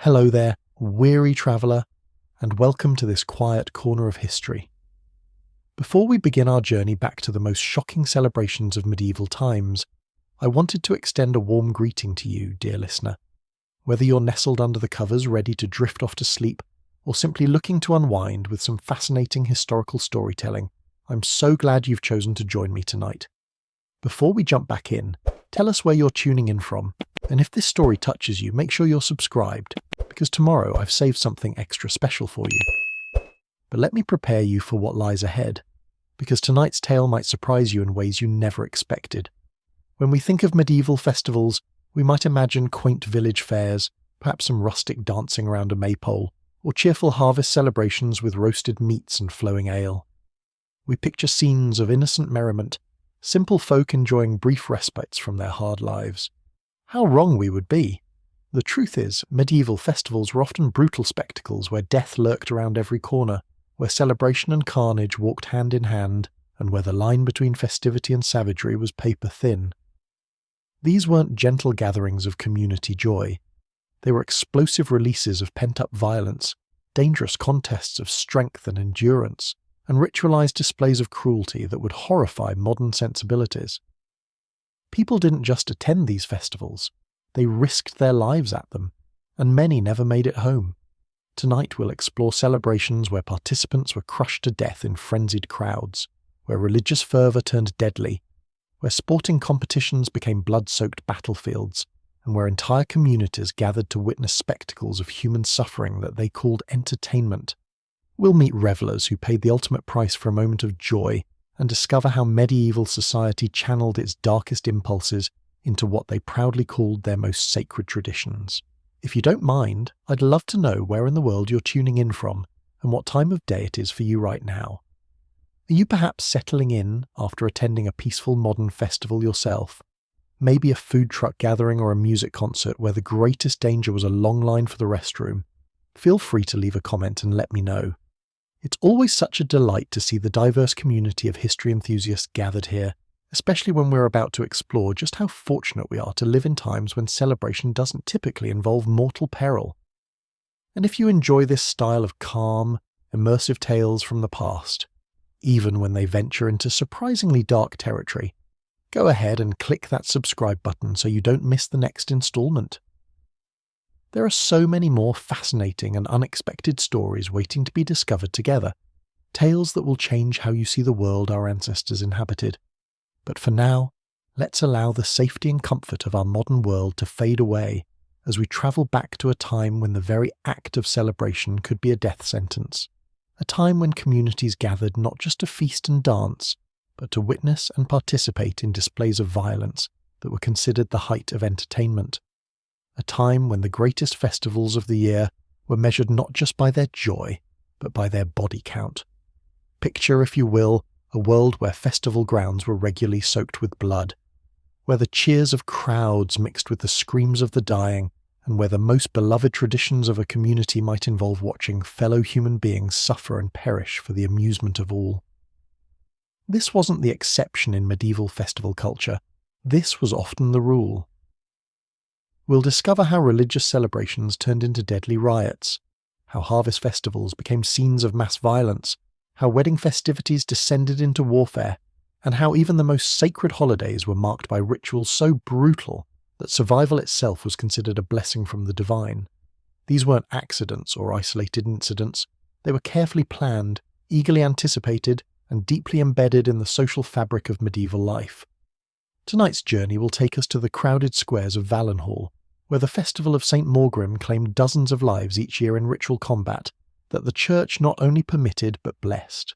Hello there, weary traveller, and welcome to this quiet corner of history. Before we begin our journey back to the most shocking celebrations of medieval times, I wanted to extend a warm greeting to you, dear listener. Whether you're nestled under the covers ready to drift off to sleep, or simply looking to unwind with some fascinating historical storytelling, I'm so glad you've chosen to join me tonight. Before we jump back in, tell us where you're tuning in from, and if this story touches you, make sure you're subscribed, because tomorrow I've saved something extra special for you. But let me prepare you for what lies ahead, because tonight's tale might surprise you in ways you never expected. When we think of medieval festivals, we might imagine quaint village fairs, perhaps some rustic dancing around a maypole, or cheerful harvest celebrations with roasted meats and flowing ale. We picture scenes of innocent merriment, simple folk enjoying brief respites from their hard lives. How wrong we would be! The truth is, medieval festivals were often brutal spectacles where death lurked around every corner, where celebration and carnage walked hand in hand, and where the line between festivity and savagery was paper thin. These weren't gentle gatherings of community joy. They were explosive releases of pent-up violence, dangerous contests of strength and endurance, and ritualized displays of cruelty that would horrify modern sensibilities. People didn't just attend these festivals, they risked their lives at them, and many never made it home. Tonight we'll explore celebrations where participants were crushed to death in frenzied crowds, where religious fervour turned deadly, where sporting competitions became blood-soaked battlefields, and where entire communities gathered to witness spectacles of human suffering that they called entertainment. We'll meet revellers who paid the ultimate price for a moment of joy and discover how medieval society channeled its darkest impulses into what they proudly called their most sacred traditions. If you don't mind, I'd love to know where in the world you're tuning in from and what time of day it is for you right now. Are you perhaps settling in after attending a peaceful modern festival yourself? Maybe a food truck gathering or a music concert where the greatest danger was a long line for the restroom? Feel free to leave a comment and let me know. It's always such a delight to see the diverse community of history enthusiasts gathered here, especially when we're about to explore just how fortunate we are to live in times when celebration doesn't typically involve mortal peril. And if you enjoy this style of calm, immersive tales from the past, even when they venture into surprisingly dark territory, go ahead and click that subscribe button so you don't miss the next installment. There are so many more fascinating and unexpected stories waiting to be discovered together, tales that will change how you see the world our ancestors inhabited. But for now, let's allow the safety and comfort of our modern world to fade away as we travel back to a time when the very act of celebration could be a death sentence, a time when communities gathered not just to feast and dance, but to witness and participate in displays of violence that were considered the height of entertainment. A time when the greatest festivals of the year were measured not just by their joy, but by their body count. Picture, if you will, a world where festival grounds were regularly soaked with blood, where the cheers of crowds mixed with the screams of the dying, and where the most beloved traditions of a community might involve watching fellow human beings suffer and perish for the amusement of all. This wasn't the exception in medieval festival culture. This was often the rule. We'll discover how religious celebrations turned into deadly riots, how harvest festivals became scenes of mass violence, how wedding festivities descended into warfare, and how even the most sacred holidays were marked by rituals so brutal that survival itself was considered a blessing from the divine. These weren't accidents or isolated incidents. They were carefully planned, eagerly anticipated, and deeply embedded in the social fabric of medieval life. Tonight's journey will take us to the crowded squares of Valenhall, where the festival of St. Morgrim claimed dozens of lives each year in ritual combat that the church not only permitted but blessed.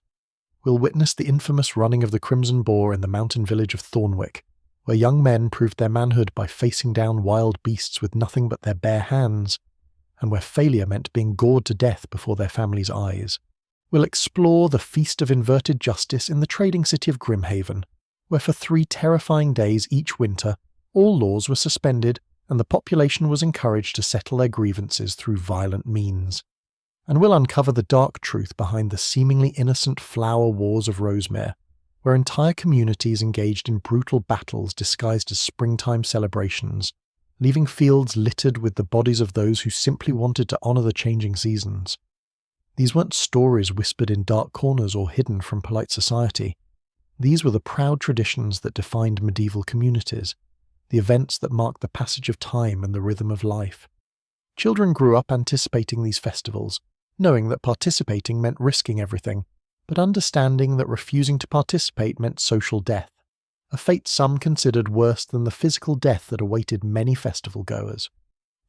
We'll witness the infamous running of the Crimson Boar in the mountain village of Thornwick, where young men proved their manhood by facing down wild beasts with nothing but their bare hands, and where failure meant being gored to death before their families' eyes. We'll explore the Feast of Inverted Justice in the trading city of Grimhaven, where for 3 terrifying days each winter, all laws were suspended and the population was encouraged to settle their grievances through violent means. And we'll uncover the dark truth behind the seemingly innocent flower wars of Rosemere, where entire communities engaged in brutal battles disguised as springtime celebrations, leaving fields littered with the bodies of those who simply wanted to honour the changing seasons. These weren't stories whispered in dark corners or hidden from polite society. These were the proud traditions that defined medieval communities, the events that marked the passage of time and the rhythm of life. Children grew up anticipating these festivals, knowing that participating meant risking everything, but understanding that refusing to participate meant social death, a fate some considered worse than the physical death that awaited many festival goers.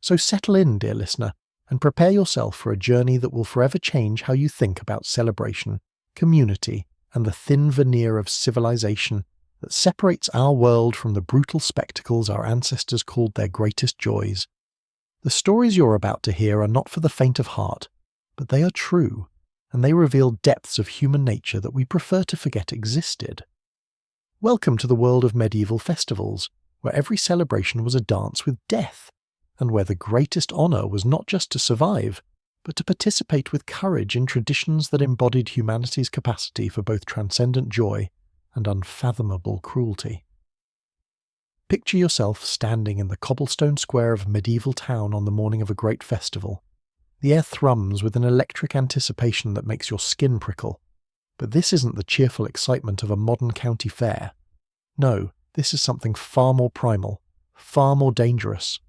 So settle in, dear listener, and prepare yourself for a journey that will forever change how you think about celebration, community, and the thin veneer of civilization that separates our world from the brutal spectacles our ancestors called their greatest joys. The stories you're about to hear are not for the faint of heart, but they are true, and they reveal depths of human nature that we prefer to forget existed. Welcome to the world of medieval festivals, where every celebration was a dance with death, and where the greatest honour was not just to survive, but to participate with courage in traditions that embodied humanity's capacity for both transcendent joy and unfathomable cruelty. Picture yourself standing in the cobblestone square of a medieval town on the morning of a great festival. The air thrums with an electric anticipation that makes your skin prickle. But this isn't the cheerful excitement of a modern county fair. No, this is something far more primal, far more dangerous.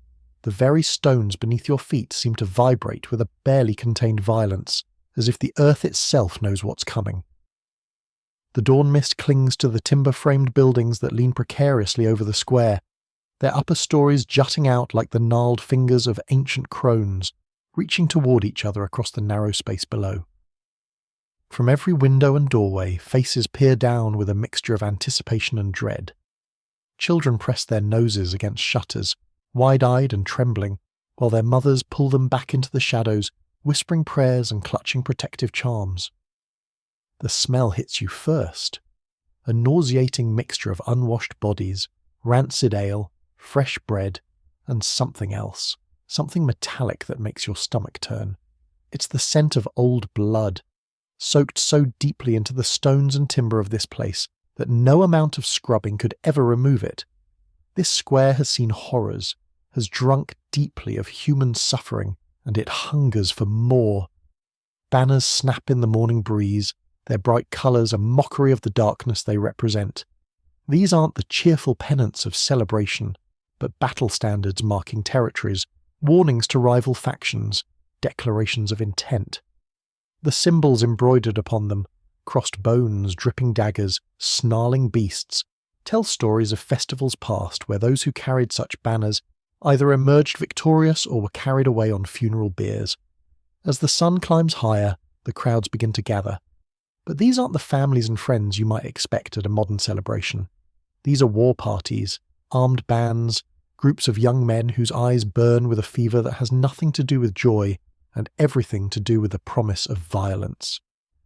The very stones beneath your feet seem to vibrate with a barely contained violence, as if the earth itself knows what's coming. The dawn mist clings to the timber-framed buildings that lean precariously over the square, their upper stories jutting out like the gnarled fingers of ancient crones, reaching toward each other across the narrow space below. From every window and doorway, faces peer down with a mixture of anticipation and dread. Children press their noses against shutters, wide-eyed and trembling, while their mothers pull them back into the shadows, whispering prayers and clutching protective charms. The smell hits you first. A nauseating mixture of unwashed bodies, rancid ale, fresh bread, and something else. Something metallic that makes your stomach turn. It's the scent of old blood, soaked so deeply into the stones and timber of this place that no amount of scrubbing could ever remove it. This square has seen horrors, has drunk deeply of human suffering, and it hungers for more. Banners snap in the morning breeze, their bright colours a mockery of the darkness they represent. These aren't the cheerful pennants of celebration, but battle standards marking territories, warnings to rival factions, declarations of intent. The symbols embroidered upon them, crossed bones, dripping daggers, snarling beasts, tell stories of festivals past where those who carried such banners either emerged victorious or were carried away on funeral biers. As the sun climbs higher, the crowds begin to gather. But these aren't the families and friends you might expect at a modern celebration. These are war parties, armed bands, groups of young men whose eyes burn with a fever that has nothing to do with joy and everything to do with the promise of violence.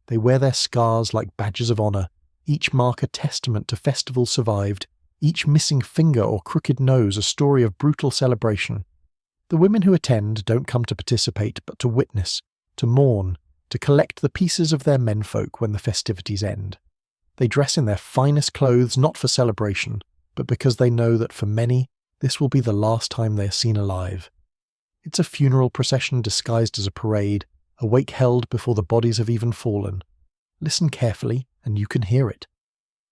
They wear their scars like badges of honour, each mark a testament to festivals survived, each missing finger or crooked nose a story of brutal celebration. The women who attend don't come to participate but to witness, to mourn, to collect the pieces of their menfolk when the festivities end. They dress in their finest clothes not for celebration, but because they know that for many, this will be the last time they are seen alive. It's a funeral procession disguised as a parade, a wake held before the bodies have even fallen. Listen carefully, and you can hear it.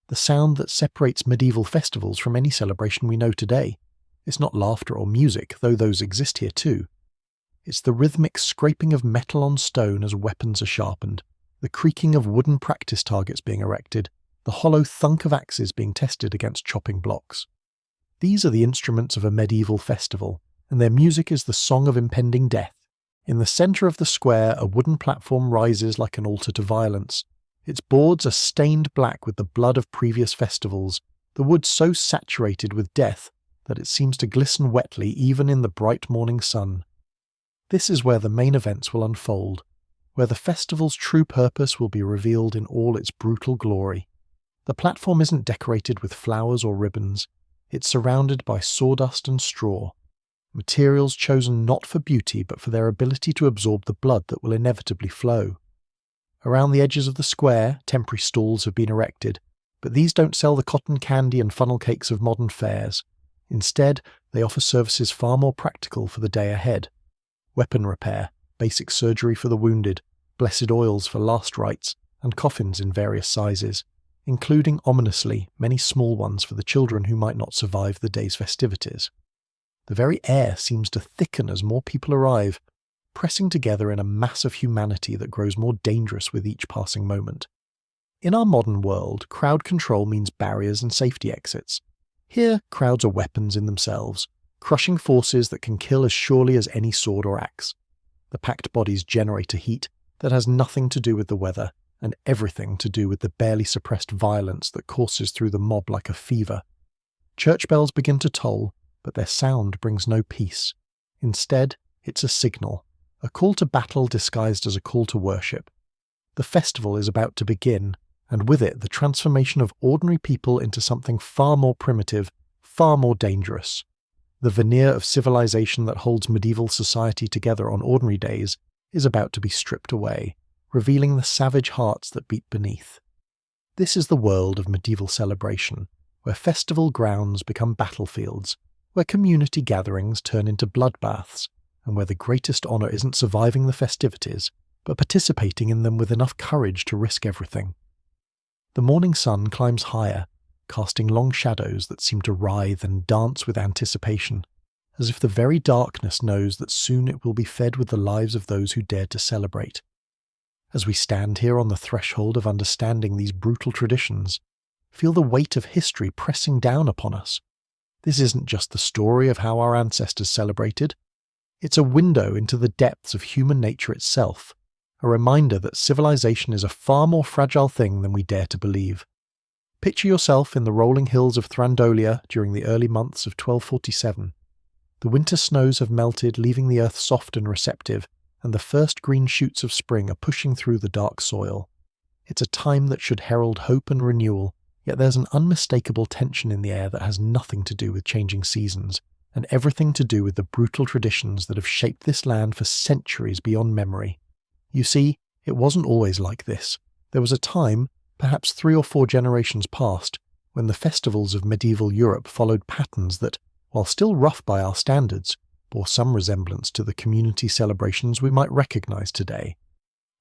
The sound that separates medieval festivals from any celebration we know today. It's not laughter or music, though those exist here too. It's the rhythmic scraping of metal on stone as weapons are sharpened, the creaking of wooden practice targets being erected, the hollow thunk of axes being tested against chopping blocks. These are the instruments of a medieval festival, and their music is the song of impending death. In the centre of the square, a wooden platform rises like an altar to violence. Its boards are stained black with the blood of previous festivals, the wood so saturated with death that it seems to glisten wetly even in the bright morning sun. This is where the main events will unfold, where the festival's true purpose will be revealed in all its brutal glory. The platform isn't decorated with flowers or ribbons. It's surrounded by sawdust and straw, materials chosen not for beauty but for their ability to absorb the blood that will inevitably flow. Around the edges of the square, temporary stalls have been erected, but these don't sell the cotton candy and funnel cakes of modern fairs. Instead, they offer services far more practical for the day ahead. Weapon repair, basic surgery for the wounded, blessed oils for last rites, and coffins in various sizes, including, ominously, many small ones for the children who might not survive the day's festivities. The very air seems to thicken as more people arrive, pressing together in a mass of humanity that grows more dangerous with each passing moment. In our modern world, crowd control means barriers and safety exits. Here, crowds are weapons in themselves, crushing forces that can kill as surely as any sword or axe. The packed bodies generate a heat that has nothing to do with the weather, and everything to do with the barely suppressed violence that courses through the mob like a fever. Church bells begin to toll, but their sound brings no peace. Instead, it's a signal, a call to battle disguised as a call to worship. The festival is about to begin, and with it the transformation of ordinary people into something far more primitive, far more dangerous. The veneer of civilization that holds medieval society together on ordinary days is about to be stripped away, revealing the savage hearts that beat beneath. This is the world of medieval celebration, where festival grounds become battlefields, where community gatherings turn into bloodbaths, and where the greatest honour isn't surviving the festivities, but participating in them with enough courage to risk everything. The morning sun climbs higher, casting long shadows that seem to writhe and dance with anticipation, as if the very darkness knows that soon it will be fed with the lives of those who dared to celebrate. As we stand here on the threshold of understanding these brutal traditions, feel the weight of history pressing down upon us. This isn't just the story of how our ancestors celebrated. It's a window into the depths of human nature itself, a reminder that civilization is a far more fragile thing than we dare to believe. Picture yourself in the rolling hills of Thrandolia during the early months of 1247. The winter snows have melted, leaving the earth soft and receptive, and the first green shoots of spring are pushing through the dark soil. It's a time that should herald hope and renewal, yet there's an unmistakable tension in the air that has nothing to do with changing seasons, and everything to do with the brutal traditions that have shaped this land for centuries beyond memory. You see, it wasn't always like this. There was a time, perhaps 3 or 4 generations past, when the festivals of medieval Europe followed patterns that, while still rough by our standards, bore some resemblance to the community celebrations we might recognise today.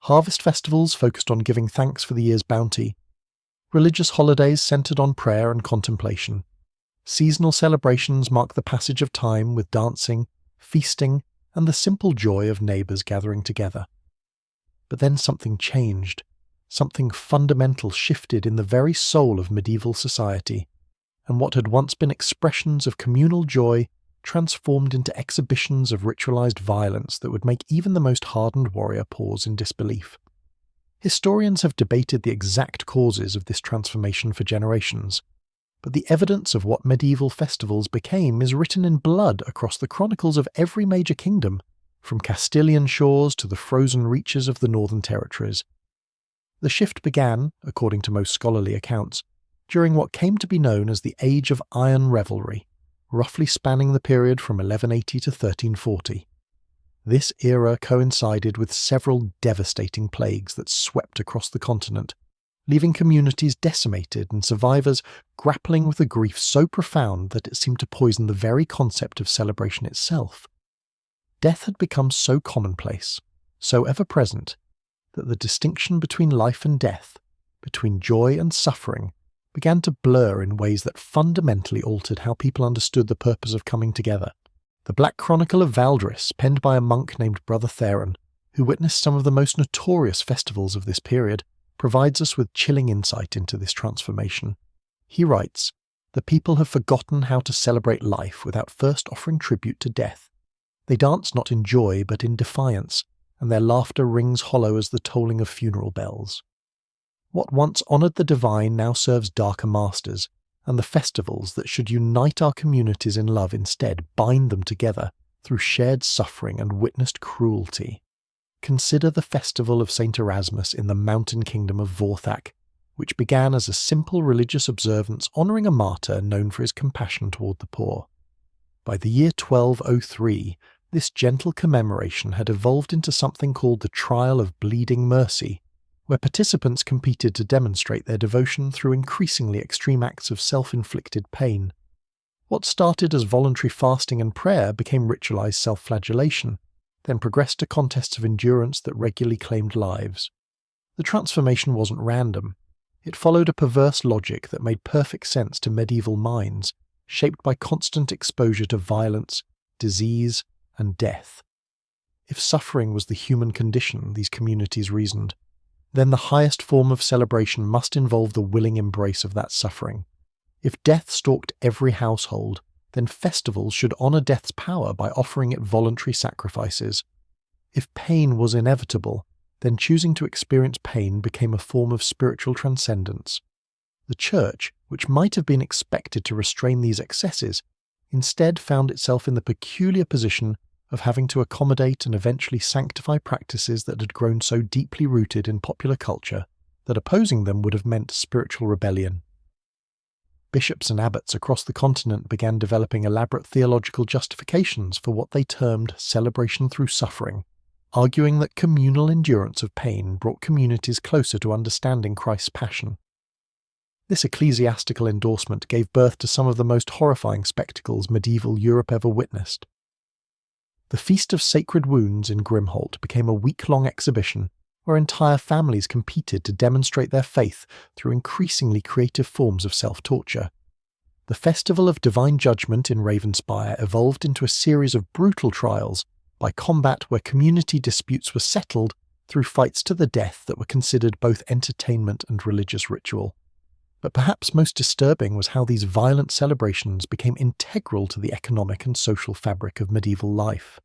Harvest festivals focused on giving thanks for the year's bounty, religious holidays centred on prayer and contemplation. Seasonal celebrations mark the passage of time with dancing, feasting, and the simple joy of neighbours gathering together. But then something changed. Something fundamental shifted in the very soul of medieval society, and what had once been expressions of communal joy transformed into exhibitions of ritualized violence that would make even the most hardened warrior pause in disbelief. Historians have debated the exact causes of this transformation for generations, but the evidence of what medieval festivals became is written in blood across the chronicles of every major kingdom, from Castilian shores to the frozen reaches of the northern territories. The shift began, according to most scholarly accounts, during what came to be known as the Age of Iron Revelry, roughly spanning the period from 1180 to 1340. This era coincided with several devastating plagues that swept across the continent, leaving communities decimated and survivors grappling with a grief so profound that it seemed to poison the very concept of celebration itself. Death had become so commonplace, so ever-present, that the distinction between life and death, between joy and suffering, began to blur in ways that fundamentally altered how people understood the purpose of coming together. The Black Chronicle of Valdris, penned by a monk named Brother Theron, who witnessed some of the most notorious festivals of this period, provides us with chilling insight into this transformation. He writes, "The people have forgotten how to celebrate life without first offering tribute to death. They dance not in joy but in defiance, and their laughter rings hollow as the tolling of funeral bells. What once honoured the divine now serves darker masters, and the festivals that should unite our communities in love instead bind them together through shared suffering and witnessed cruelty. Consider the festival of St. Erasmus in the mountain kingdom of Vorthak, which began as a simple religious observance honouring a martyr known for his compassion toward the poor. By the year 1203, this gentle commemoration had evolved into something called the Trial of Bleeding Mercy, where participants competed to demonstrate their devotion through increasingly extreme acts of self-inflicted pain. What started as voluntary fasting and prayer became ritualized self-flagellation, then progressed to contests of endurance that regularly claimed lives. The transformation wasn't random. It followed a perverse logic that made perfect sense to medieval minds, shaped by constant exposure to violence, disease, and death. If suffering was the human condition, these communities reasoned, then the highest form of celebration must involve the willing embrace of that suffering. If death stalked every household, then festivals should honor death's power by offering it voluntary sacrifices. If pain was inevitable, then choosing to experience pain became a form of spiritual transcendence. The Church, which might have been expected to restrain these excesses, instead found itself in the peculiar position of having to accommodate and eventually sanctify practices that had grown so deeply rooted in popular culture that opposing them would have meant spiritual rebellion. Bishops and abbots across the continent began developing elaborate theological justifications for what they termed celebration through suffering, arguing that communal endurance of pain brought communities closer to understanding Christ's passion. This ecclesiastical endorsement gave birth to some of the most horrifying spectacles medieval Europe ever witnessed. The Feast of Sacred Wounds in Grimholt became a week-long exhibition where entire families competed to demonstrate their faith through increasingly creative forms of self-torture. The Festival of Divine Judgment in Ravenspire evolved into a series of brutal trials by combat where community disputes were settled through fights to the death that were considered both entertainment and religious ritual. But perhaps most disturbing was how these violent celebrations became integral to the economic and social fabric of medieval life.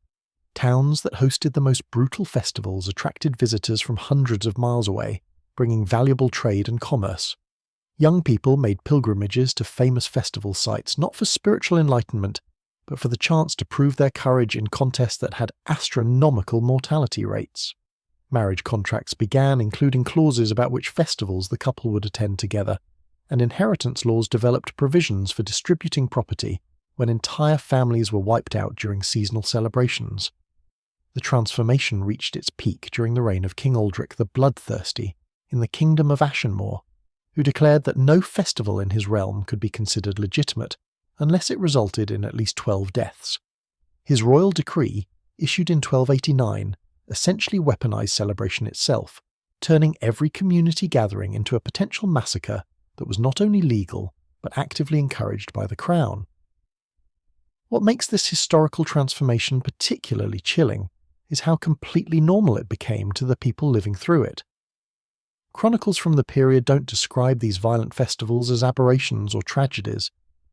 Towns that hosted the most brutal festivals attracted visitors from hundreds of miles away, bringing valuable trade and commerce. Young people made pilgrimages to famous festival sites not for spiritual enlightenment, but for the chance to prove their courage in contests that had astronomical mortality rates. Marriage contracts began including clauses about which festivals the couple would attend together, and inheritance laws developed provisions for distributing property when entire families were wiped out during seasonal celebrations. The transformation reached its peak during the reign of King Aldric the Bloodthirsty in the Kingdom of Ashenmore, who declared that no festival in his realm could be considered legitimate unless it resulted in at least 12 deaths. His royal decree, issued in 1289, essentially weaponized celebration itself, turning every community gathering into a potential massacre that was not only legal, but actively encouraged by the crown. What makes this historical transformation particularly chilling is how completely normal it became to the people living through it. Chronicles from the period don't describe these violent festivals as aberrations or tragedies.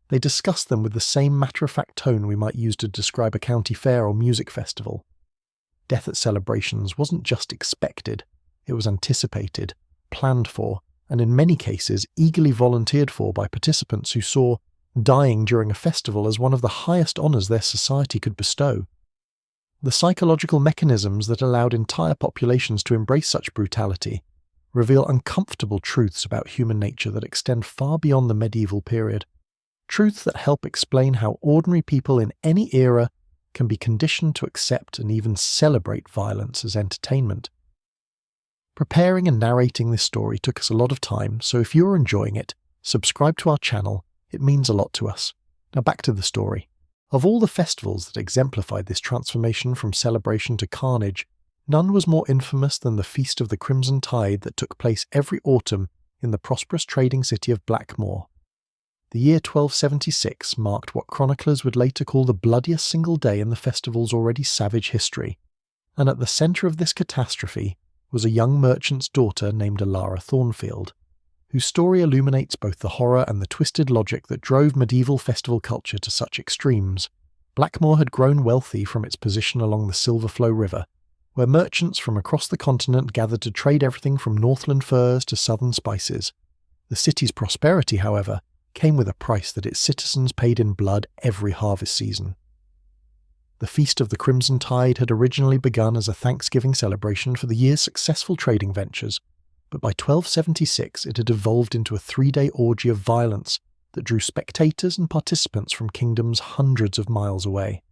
They discuss them with the same matter-of-fact tone we might use to describe a county fair or music festival. Death at celebrations wasn't just expected, it was anticipated, planned for, and in many cases eagerly volunteered for by participants who saw dying during a festival as one of the highest honours their society could bestow. The psychological mechanisms that allowed entire populations to embrace such brutality reveal uncomfortable truths about human nature that extend far beyond the medieval period, truths that help explain how ordinary people in any era can be conditioned to accept and even celebrate violence as entertainment. Preparing and narrating this story took us a lot of time, so if you're enjoying it, subscribe to our channel. It means a lot to us. Now back to the story. Of all the festivals that exemplified this transformation from celebration to carnage, none was more infamous than the Feast of the Crimson Tide that took place every autumn in the prosperous trading city of Blackmoor. The year 1276 marked what chroniclers would later call the bloodiest single day in the festival's already savage history, and at the centre of this catastrophe was a young merchant's daughter named Alara Thornfield, whose story illuminates both the horror and the twisted logic that drove medieval festival culture to such extremes. Blackmoor had grown wealthy from its position along the Silverflow River, where merchants from across the continent gathered to trade everything from Northland furs to southern spices. The city's prosperity, however, came with a price that its citizens paid in blood every harvest season. The Feast of the Crimson Tide had originally begun as a Thanksgiving celebration for the year's successful trading ventures, but by 1276 it had evolved into a 3-day orgy of violence that drew spectators and participants from kingdoms hundreds of miles away.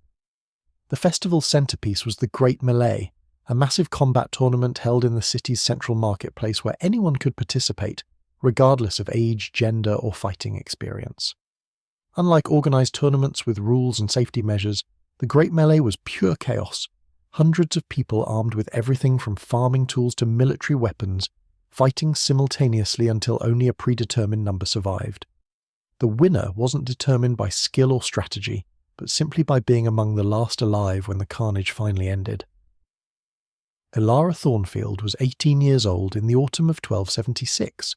The festival's centrepiece was the Great Melee, a massive combat tournament held in the city's central marketplace where anyone could participate, regardless of age, gender, or fighting experience. Unlike organised tournaments with rules and safety measures, the Great Melee was pure chaos. Hundreds of people armed with everything from farming tools to military weapons, fighting simultaneously until only a predetermined number survived. The winner wasn't determined by skill or strategy, but simply by being among the last alive when the carnage finally ended. Elara Thornfield was 18 years old in the autumn of 1276,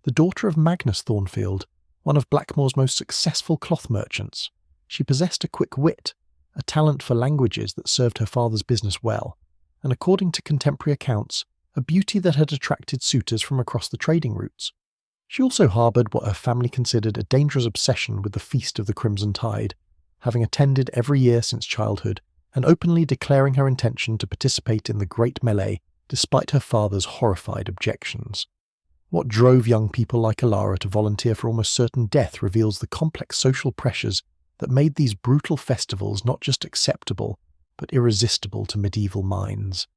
the daughter of Magnus Thornfield, one of Blackmore's most successful cloth merchants. She possessed a quick wit, a talent for languages that served her father's business well, and according to contemporary accounts, a beauty that had attracted suitors from across the trading routes. She also harboured what her family considered a dangerous obsession with the Feast of the Crimson Tide, having attended every year since childhood, and openly declaring her intention to participate in the Great Melee despite her father's horrified objections. What drove young people like Elara to volunteer for almost certain death reveals the complex social pressures that made these brutal festivals not just acceptable, but irresistible to medieval minds.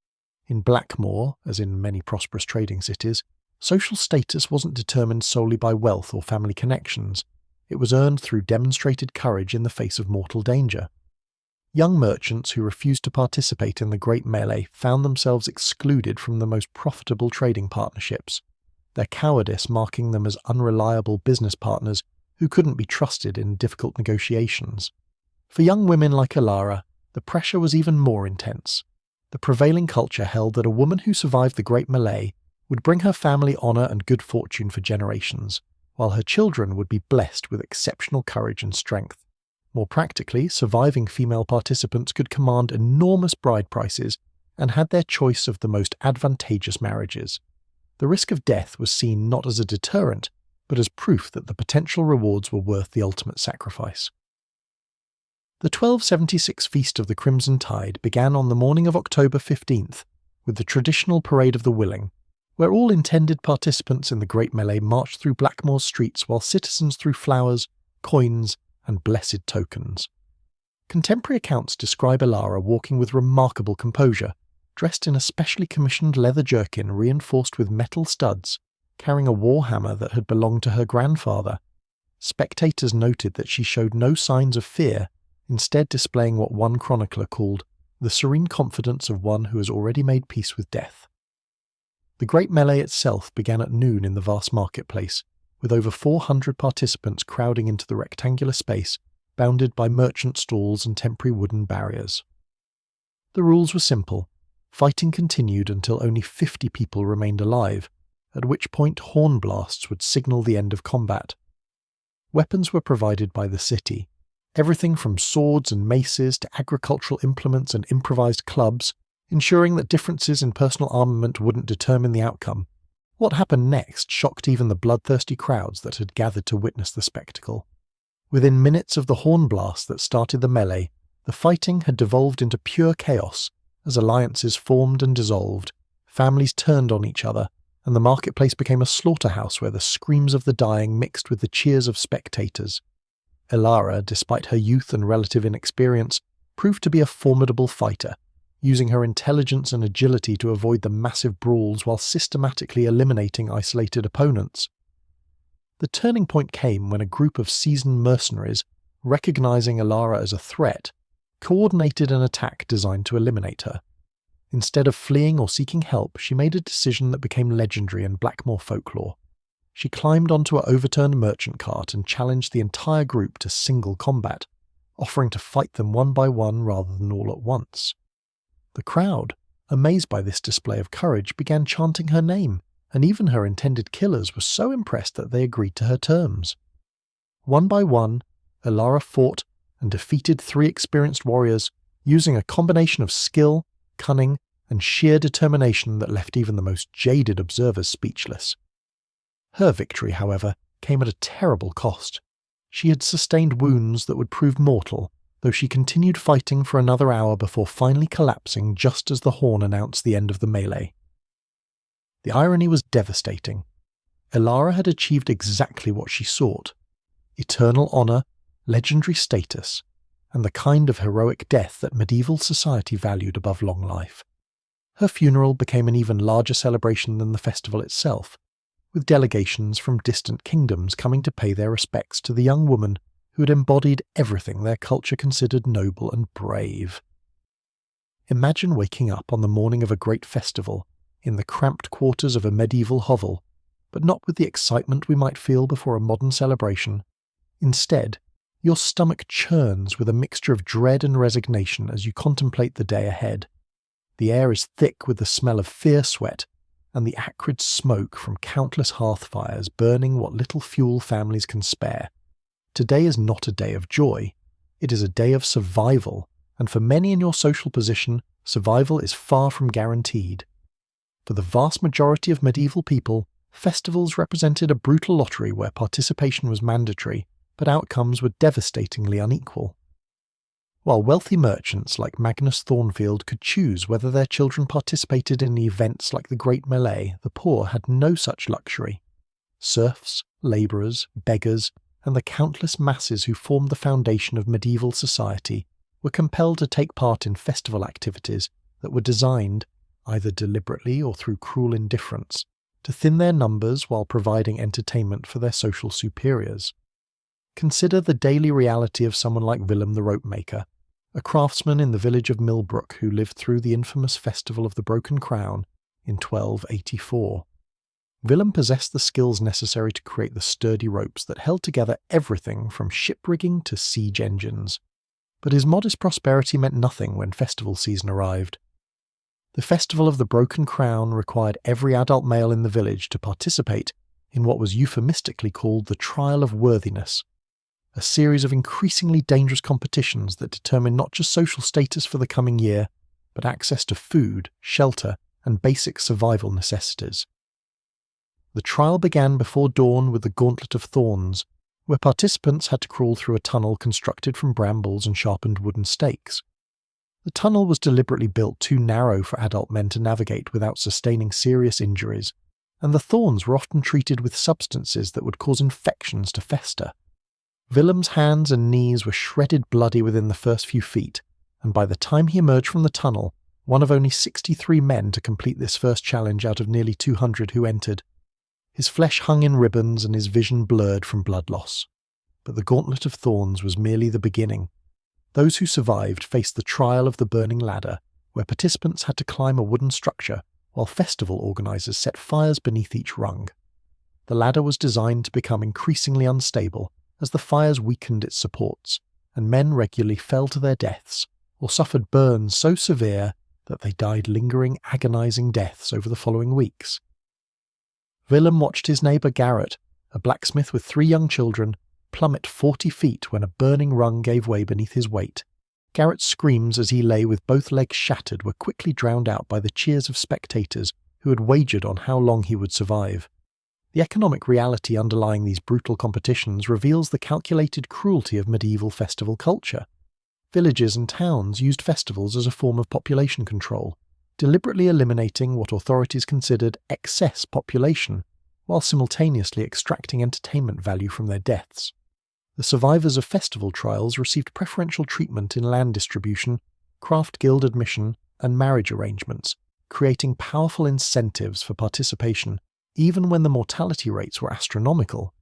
In Blackmore, as in many prosperous trading cities, social status wasn't determined solely by wealth or family connections. It was earned through demonstrated courage in the face of mortal danger. Young merchants who refused to participate in the Great Melee found themselves excluded from the most profitable trading partnerships, their cowardice marking them as unreliable business partners who couldn't be trusted in difficult negotiations. For young women like Elara, the pressure was even more intense. The prevailing culture held that a woman who survived the Great Melee would bring her family honour and good fortune for generations, while her children would be blessed with exceptional courage and strength. More practically, surviving female participants could command enormous bride prices and had their choice of the most advantageous marriages. The risk of death was seen not as a deterrent, but as proof that the potential rewards were worth the ultimate sacrifice. The 1276 Feast of the Crimson Tide began on the morning of October 15th, with the traditional Parade of the Willing, where all intended participants in the Great Melee marched through Blackmore's streets while citizens threw flowers, coins, and blessed tokens. Contemporary accounts describe Elara walking with remarkable composure, dressed in a specially commissioned leather jerkin reinforced with metal studs, carrying a war hammer that had belonged to her grandfather. Spectators noted that she showed no signs of fear, instead displaying what one chronicler called the serene confidence of one who has already made peace with death. The Great Melee itself began at noon in the vast marketplace, with over 400 participants crowding into the rectangular space, bounded by merchant stalls and temporary wooden barriers. The rules were simple. Fighting continued until only 50 people remained alive, at which point horn blasts would signal the end of combat. Weapons were provided by the city. Everything from swords and maces to agricultural implements and improvised clubs, ensuring that differences in personal armament wouldn't determine the outcome. What happened next shocked even the bloodthirsty crowds that had gathered to witness the spectacle. Within minutes of the horn blast that started the melee, the fighting had devolved into pure chaos, as alliances formed and dissolved, families turned on each other, and the marketplace became a slaughterhouse where the screams of the dying mixed with the cheers of spectators. Elara, despite her youth and relative inexperience, proved to be a formidable fighter, using her intelligence and agility to avoid the massive brawls while systematically eliminating isolated opponents. The turning point came when a group of seasoned mercenaries, recognizing Elara as a threat, coordinated an attack designed to eliminate her. Instead of fleeing or seeking help, she made a decision that became legendary in Blackmore folklore. She climbed onto an overturned merchant cart and challenged the entire group to single combat, offering to fight them one by one rather than all at once. The crowd, amazed by this display of courage, began chanting her name, and even her intended killers were so impressed that they agreed to her terms. One by one, Elara fought and defeated 3 experienced warriors, using a combination of skill, cunning, and sheer determination that left even the most jaded observers speechless. Her victory, however, came at a terrible cost. She had sustained wounds that would prove mortal, though she continued fighting for another hour before finally collapsing just as the horn announced the end of the melee. The irony was devastating. Elara had achieved exactly what she sought: eternal honour, legendary status, and the kind of heroic death that medieval society valued above long life. Her funeral became an even larger celebration than the festival itself, with delegations from distant kingdoms coming to pay their respects to the young woman who had embodied everything their culture considered noble and brave. Imagine waking up on the morning of a great festival in the cramped quarters of a medieval hovel, but not with the excitement we might feel before a modern celebration. Instead, your stomach churns with a mixture of dread and resignation as you contemplate the day ahead. The air is thick with the smell of fierce sweat and the acrid smoke from countless hearth fires burning what little fuel families can spare. Today is not a day of joy. It is a day of survival, and for many in your social position, survival is far from guaranteed. For the vast majority of medieval people, festivals represented a brutal lottery where participation was mandatory, but outcomes were devastatingly unequal. While wealthy merchants like Magnus Thornfield could choose whether their children participated in events like the Great Melee, the poor had no such luxury. Serfs, labourers, beggars, and the countless masses who formed the foundation of medieval society were compelled to take part in festival activities that were designed, either deliberately or through cruel indifference, to thin their numbers while providing entertainment for their social superiors. Consider the daily reality of someone like Willem the Ropemaker, a craftsman in the village of Millbrook who lived through the infamous Festival of the Broken Crown in 1284. Willem possessed the skills necessary to create the sturdy ropes that held together everything from ship rigging to siege engines. But his modest prosperity meant nothing when festival season arrived. The Festival of the Broken Crown required every adult male in the village to participate in what was euphemistically called the Trial of Worthiness, a series of increasingly dangerous competitions that determined not just social status for the coming year, but access to food, shelter, and basic survival necessities. The trial began before dawn with the Gauntlet of Thorns, where participants had to crawl through a tunnel constructed from brambles and sharpened wooden stakes. The tunnel was deliberately built too narrow for adult men to navigate without sustaining serious injuries, and the thorns were often treated with substances that would cause infections to fester. Willem's hands and knees were shredded bloody within the first few feet, and by the time he emerged from the tunnel, one of only 63 men to complete this first challenge out of nearly 200 who entered. His flesh hung in ribbons and his vision blurred from blood loss. But the Gauntlet of Thorns was merely the beginning. Those who survived faced the trial of the Burning Ladder, where participants had to climb a wooden structure, while festival organisers set fires beneath each rung. The ladder was designed to become increasingly unstable as the fires weakened its supports, and men regularly fell to their deaths, or suffered burns so severe that they died lingering, agonising deaths over the following weeks. Willem watched his neighbour Garrett, a blacksmith with 3 young children, plummet 40 feet when a burning rung gave way beneath his weight. Garrett's screams as he lay with both legs shattered were quickly drowned out by the cheers of spectators who had wagered on how long he would survive. The economic reality underlying these brutal competitions reveals the calculated cruelty of medieval festival culture. Villages and towns used festivals as a form of population control, deliberately eliminating what authorities considered excess population, while simultaneously extracting entertainment value from their deaths. The survivors of festival trials received preferential treatment in land distribution, craft guild admission, and marriage arrangements, creating powerful incentives for participation, even when the mortality rates were astronomical.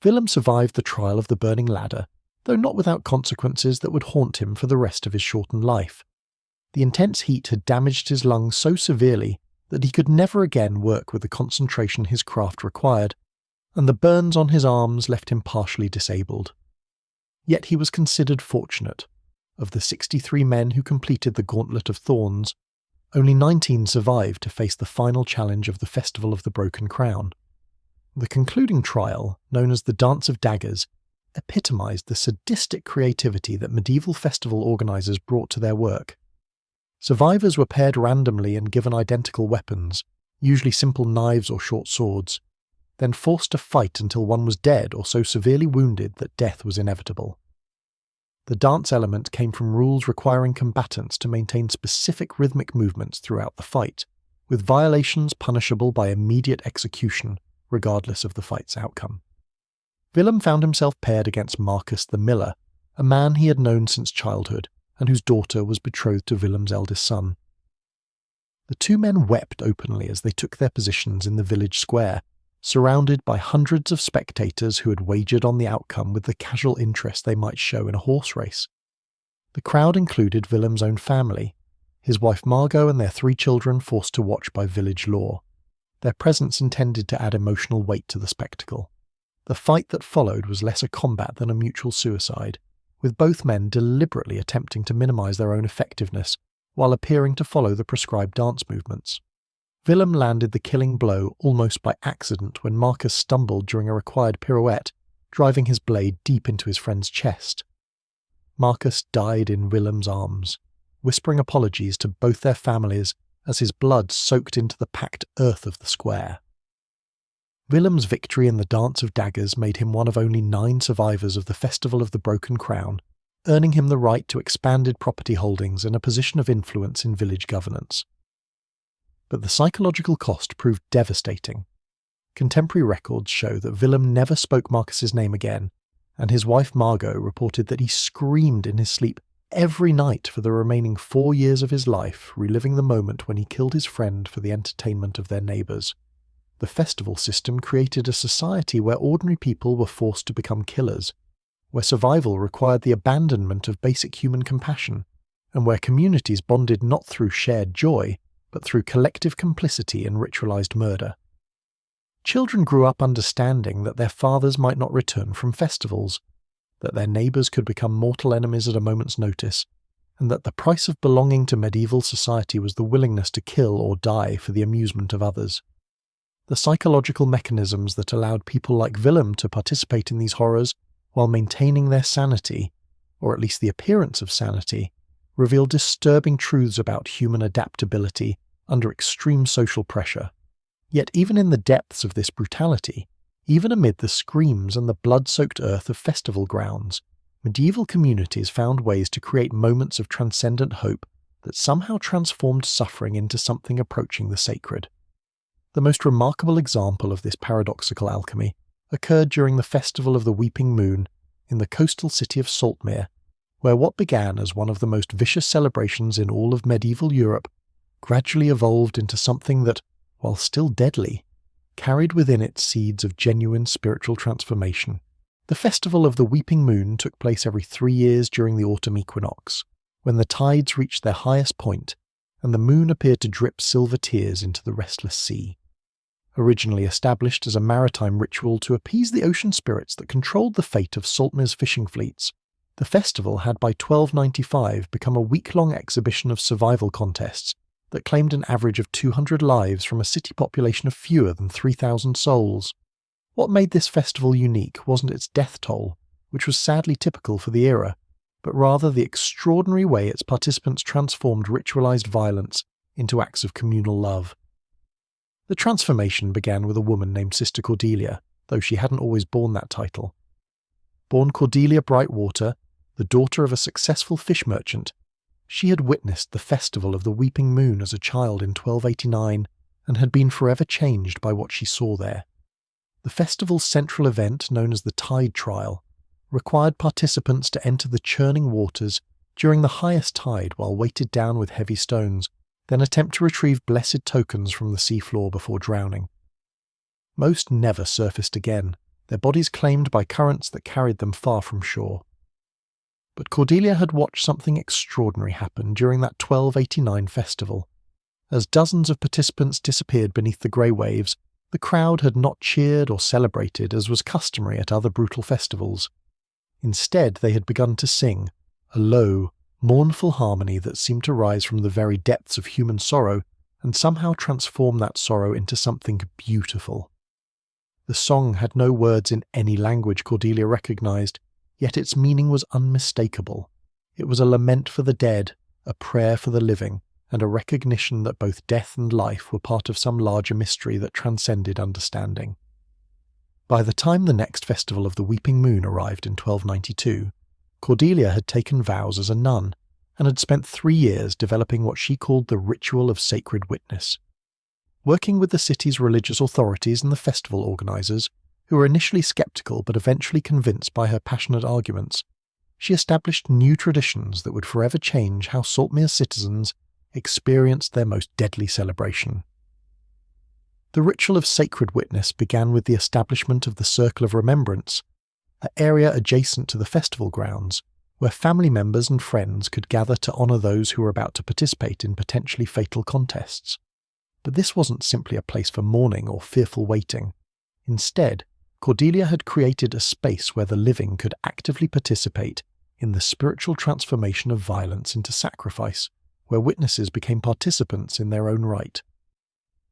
Willem survived the trial of the Burning Ladder, though not without consequences that would haunt him for the rest of his shortened life. The intense heat had damaged his lungs so severely that he could never again work with the concentration his craft required, and the burns on his arms left him partially disabled. Yet he was considered fortunate. Of the 63 men who completed the Gauntlet of Thorns, only 19 survived to face the final challenge of the Festival of the Broken Crown. The concluding trial, known as the Dance of Daggers, epitomised the sadistic creativity that medieval festival organisers brought to their work. Survivors were paired randomly and given identical weapons, usually simple knives or short swords, then forced to fight until one was dead or so severely wounded that death was inevitable. The dance element came from rules requiring combatants to maintain specific rhythmic movements throughout the fight, with violations punishable by immediate execution, regardless of the fight's outcome. Willem found himself paired against Marcus the Miller, a man he had known since childhood, and whose daughter was betrothed to Willem's eldest son. The 2 men wept openly as they took their positions in the village square, surrounded by hundreds of spectators who had wagered on the outcome with the casual interest they might show in a horse race. The crowd included Willem's own family, his wife Margot and their 3 children forced to watch by village law, their presence intended to add emotional weight to the spectacle. The fight that followed was less a combat than a mutual suicide, with both men deliberately attempting to minimise their own effectiveness while appearing to follow the prescribed dance movements. Willem landed the killing blow almost by accident when Marcus stumbled during a required pirouette, driving his blade deep into his friend's chest. Marcus died in Willem's arms, whispering apologies to both their families as his blood soaked into the packed earth of the square. Willem's victory in the Dance of Daggers made him one of only 9 survivors of the Festival of the Broken Crown, earning him the right to expanded property holdings and a position of influence in village governance. But the psychological cost proved devastating. Contemporary records show that Willem never spoke Marcus's name again, and his wife Margot reported that he screamed in his sleep every night for the remaining 4 years of his life, reliving the moment when he killed his friend for the entertainment of their neighbours. The festival system created a society where ordinary people were forced to become killers, where survival required the abandonment of basic human compassion, and where communities bonded not through shared joy, but through collective complicity in ritualized murder. Children grew up understanding that their fathers might not return from festivals, that their neighbours could become mortal enemies at a moment's notice, and that the price of belonging to medieval society was the willingness to kill or die for the amusement of others. The psychological mechanisms that allowed people like Willem to participate in these horrors while maintaining their sanity, or at least the appearance of sanity, reveal disturbing truths about human adaptability under extreme social pressure. Yet even in the depths of this brutality, even amid the screams and the blood-soaked earth of festival grounds, medieval communities found ways to create moments of transcendent hope that somehow transformed suffering into something approaching the sacred. The most remarkable example of this paradoxical alchemy occurred during the Festival of the Weeping Moon in the coastal city of Saltmere, where what began as one of the most vicious celebrations in all of medieval Europe gradually evolved into something that, while still deadly, carried within it seeds of genuine spiritual transformation. The Festival of the Weeping Moon took place every 3 years during the autumn equinox, when the tides reached their highest point and the moon appeared to drip silver tears into the restless sea. Originally established as a maritime ritual to appease the ocean spirits that controlled the fate of Saltmere's fishing fleets, the festival had by 1295 become a week-long exhibition of survival contests that claimed an average of 200 lives from a city population of fewer than 3,000 souls. What made this festival unique wasn't its death toll, which was sadly typical for the era, but rather the extraordinary way its participants transformed ritualized violence into acts of communal love. The transformation began with a woman named Sister Cordelia, though she hadn't always borne that title. Born Cordelia Brightwater, the daughter of a successful fish merchant, she had witnessed the Festival of the Weeping Moon as a child in 1289 and had been forever changed by what she saw there. The festival's central event, known as the Tide Trial, required participants to enter the churning waters during the highest tide while weighted down with heavy stones, then attempt to retrieve blessed tokens from the seafloor before drowning. Most never surfaced again, their bodies claimed by currents that carried them far from shore. But Cordelia had watched something extraordinary happen during that 1289 festival. As dozens of participants disappeared beneath the grey waves, the crowd had not cheered or celebrated as was customary at other brutal festivals. Instead, they had begun to sing, a low, mournful harmony that seemed to rise from the very depths of human sorrow and somehow transform that sorrow into something beautiful. The song had no words in any language Cordelia recognised, yet its meaning was unmistakable. It was a lament for the dead, a prayer for the living, and a recognition that both death and life were part of some larger mystery that transcended understanding. By the time the next Festival of the Weeping Moon arrived in 1292, Cordelia had taken vows as a nun, and had spent 3 years developing what she called the ritual of sacred witness. Working with the city's religious authorities and the festival organisers, who were initially sceptical but eventually convinced by her passionate arguments, she established new traditions that would forever change how Saltmere's citizens experienced their most deadly celebration. The ritual of sacred witness began with the establishment of the Circle of Remembrance, an area adjacent to the festival grounds, where family members and friends could gather to honour those who were about to participate in potentially fatal contests. But this wasn't simply a place for mourning or fearful waiting. Instead, Cordelia had created a space where the living could actively participate in the spiritual transformation of violence into sacrifice, where witnesses became participants in their own right.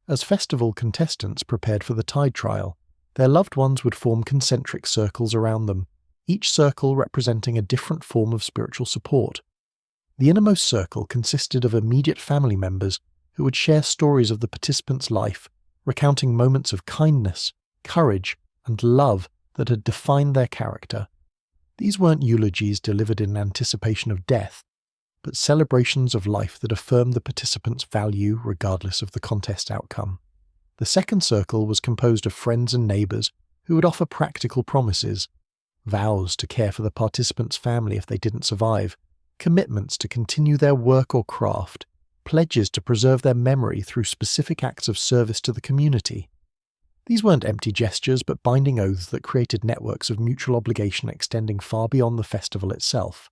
As festival contestants prepared for the tide trial, their loved ones would form concentric circles around them, each circle representing a different form of spiritual support. The innermost circle consisted of immediate family members who would share stories of the participant's life, recounting moments of kindness, courage, and love that had defined their character. These weren't eulogies delivered in anticipation of death, but celebrations of life that affirmed the participant's value regardless of the contest outcome. The second circle was composed of friends and neighbours who would offer practical promises, vows to care for the participant's family if they didn't survive, commitments to continue their work or craft, pledges to preserve their memory through specific acts of service to the community. These weren't empty gestures, but binding oaths that created networks of mutual obligation extending far beyond the festival itself.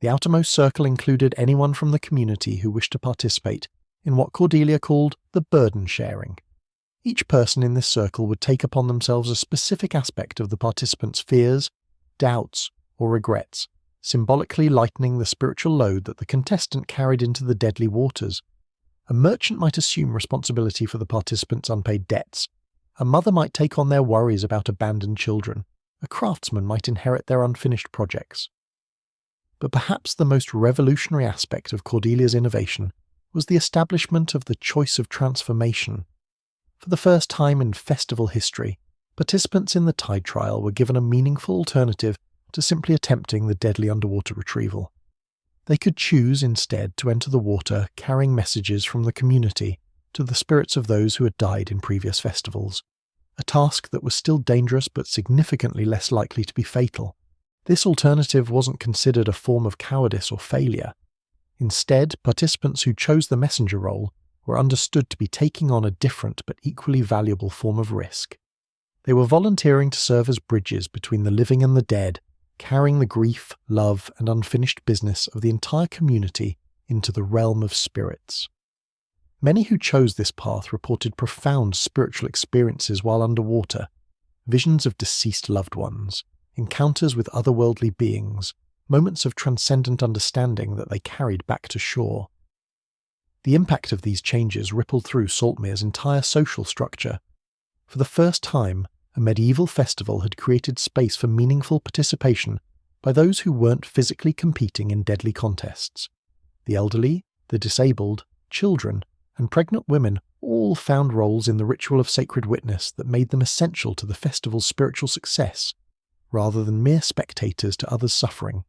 The outermost circle included anyone from the community who wished to participate in what Cordelia called the burden sharing. Each person in this circle would take upon themselves a specific aspect of the participant's fears, doubts, or regrets, symbolically lightening the spiritual load that the contestant carried into the deadly waters. A merchant might assume responsibility for the participants' unpaid debts. A mother might take on their worries about abandoned children. A craftsman might inherit their unfinished projects. But perhaps the most revolutionary aspect of Cordelia's innovation was the establishment of the choice of transformation. For the first time in festival history, participants in the tide trial were given a meaningful alternative to simply attempting the deadly underwater retrieval. They could choose instead to enter the water carrying messages from the community to the spirits of those who had died in previous festivals, a task that was still dangerous but significantly less likely to be fatal. This alternative wasn't considered a form of cowardice or failure. Instead, participants who chose the messenger role were understood to be taking on a different but equally valuable form of risk. They were volunteering to serve as bridges between the living and the dead, carrying the grief, love, and unfinished business of the entire community into the realm of spirits. Many who chose this path reported profound spiritual experiences while underwater, visions of deceased loved ones, encounters with otherworldly beings, moments of transcendent understanding that they carried back to shore. The impact of these changes rippled through Saltmere's entire social structure. For the first time, a medieval festival had created space for meaningful participation by those who weren't physically competing in deadly contests. The elderly, the disabled, children, and pregnant women all found roles in the ritual of sacred witness that made them essential to the festival's spiritual success, rather than mere spectators to others' suffering.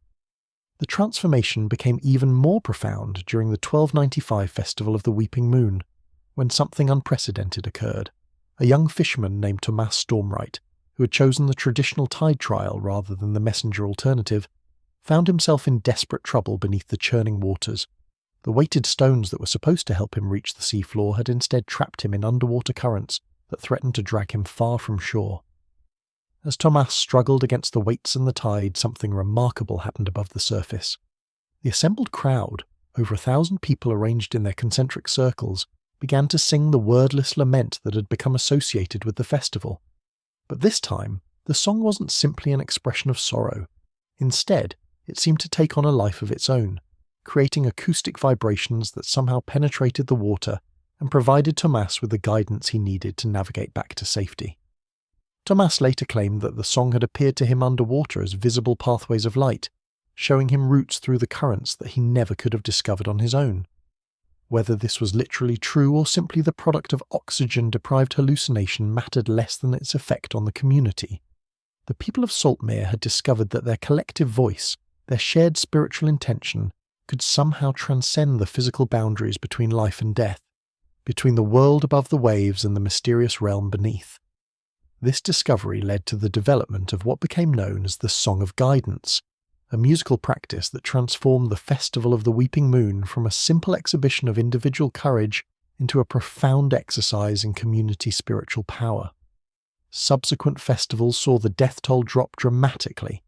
The transformation became even more profound during the 1295 Festival of the Weeping Moon, when something unprecedented occurred. A young fisherman named Thomas Stormwright, who had chosen the traditional tide trial rather than the messenger alternative, found himself in desperate trouble beneath the churning waters. The weighted stones that were supposed to help him reach the seafloor had instead trapped him in underwater currents that threatened to drag him far from shore. As Thomas struggled against the weights and the tide, something remarkable happened above the surface. The assembled crowd, over 1,000 people arranged in their concentric circles, began to sing the wordless lament that had become associated with the festival. But this time, the song wasn't simply an expression of sorrow. Instead, it seemed to take on a life of its own, creating acoustic vibrations that somehow penetrated the water and provided Thomas with the guidance he needed to navigate back to safety. Thomas later claimed that the song had appeared to him underwater as visible pathways of light, showing him routes through the currents that he never could have discovered on his own. Whether this was literally true or simply the product of oxygen-deprived hallucination mattered less than its effect on the community. The people of Saltmere had discovered that their collective voice, their shared spiritual intention, could somehow transcend the physical boundaries between life and death, between the world above the waves and the mysterious realm beneath. This discovery led to the development of what became known as the Song of Guidance, a musical practice that transformed the Festival of the Weeping Moon from a simple exhibition of individual courage into a profound exercise in community spiritual power. Subsequent festivals saw the death toll drop dramatically,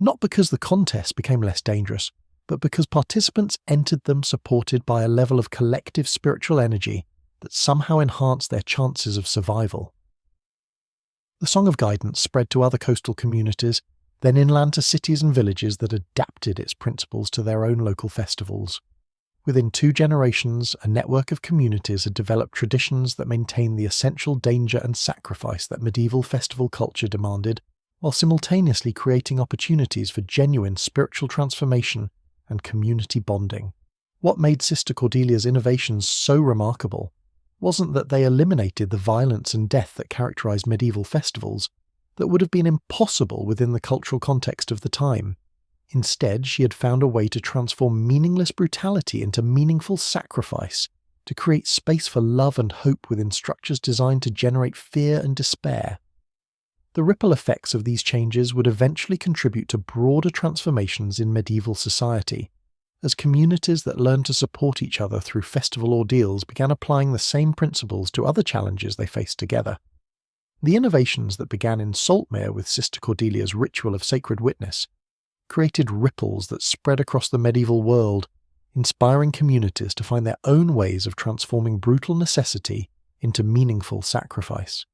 not because the contest became less dangerous, but because participants entered them supported by a level of collective spiritual energy that somehow enhanced their chances of survival. The Song of Guidance spread to other coastal communities, then inland to cities and villages that adapted its principles to their own local festivals. Within 2 generations, a network of communities had developed traditions that maintained the essential danger and sacrifice that medieval festival culture demanded, while simultaneously creating opportunities for genuine spiritual transformation and community bonding. What made Sister Cordelia's innovations so remarkable wasn't that they eliminated the violence and death that characterized medieval festivals, that would have been impossible within the cultural context of the time. Instead, she had found a way to transform meaningless brutality into meaningful sacrifice, to create space for love and hope within structures designed to generate fear and despair. The ripple effects of these changes would eventually contribute to broader transformations in medieval society, as communities that learned to support each other through festival ordeals began applying the same principles to other challenges they faced together. The innovations that began in Saltmere with Sister Cordelia's ritual of sacred witness created ripples that spread across the medieval world, inspiring communities to find their own ways of transforming brutal necessity into meaningful sacrifice.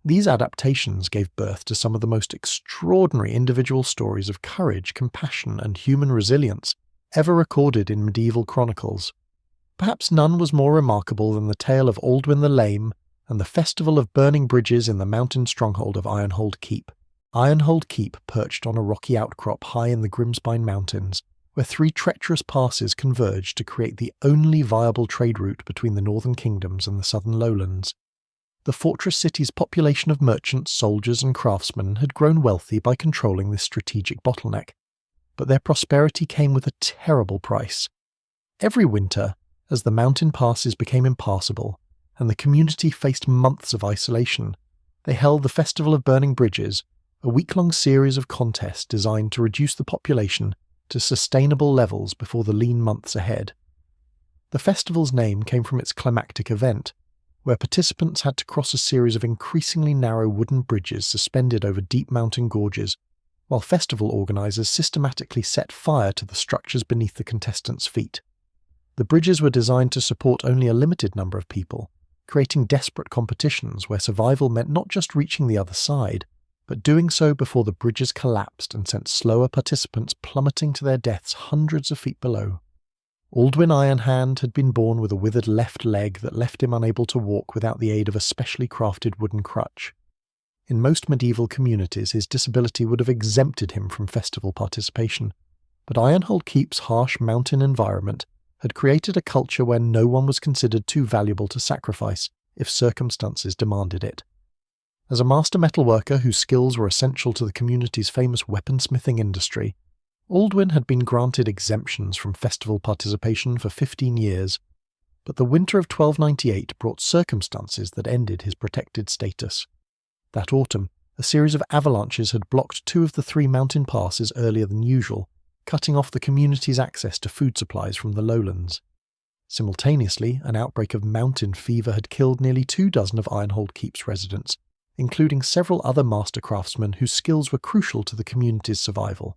These adaptations gave birth to some of the most extraordinary individual stories of courage, compassion, and human resilience ever recorded in medieval chronicles. Perhaps none was more remarkable than the tale of Aldwyn the Lame and the festival of burning bridges in the mountain stronghold of Ironhold Keep. Ironhold Keep perched on a rocky outcrop high in the Grimspine Mountains, where 3 treacherous passes converged to create the only viable trade route between the northern kingdoms and the southern lowlands. The fortress city's population of merchants, soldiers, and craftsmen had grown wealthy by controlling this strategic bottleneck, but their prosperity came with a terrible price. Every winter, as the mountain passes became impassable, and the community faced months of isolation, they held the Festival of Burning Bridges, a week-long series of contests designed to reduce the population to sustainable levels before the lean months ahead. The festival's name came from its climactic event, where participants had to cross a series of increasingly narrow wooden bridges suspended over deep mountain gorges, while festival organisers systematically set fire to the structures beneath the contestants' feet. The bridges were designed to support only a limited number of people, creating desperate competitions where survival meant not just reaching the other side, but doing so before the bridges collapsed and sent slower participants plummeting to their deaths hundreds of feet below. Aldwyn Ironhand had been born with a withered left leg that left him unable to walk without the aid of a specially crafted wooden crutch. In most medieval communities, his disability would have exempted him from festival participation, but Ironhold Keep's harsh mountain environment had created a culture where no one was considered too valuable to sacrifice if circumstances demanded it. As a master metalworker whose skills were essential to the community's famous weaponsmithing industry, Aldwyn had been granted exemptions from festival participation for 15 years, but the winter of 1298 brought circumstances that ended his protected status. That autumn, a series of avalanches had blocked 2 of the 3 mountain passes earlier than usual, cutting off the community's access to food supplies from the lowlands. Simultaneously, an outbreak of mountain fever had killed nearly 24 of Ironhold Keep's residents, including several other master craftsmen whose skills were crucial to the community's survival.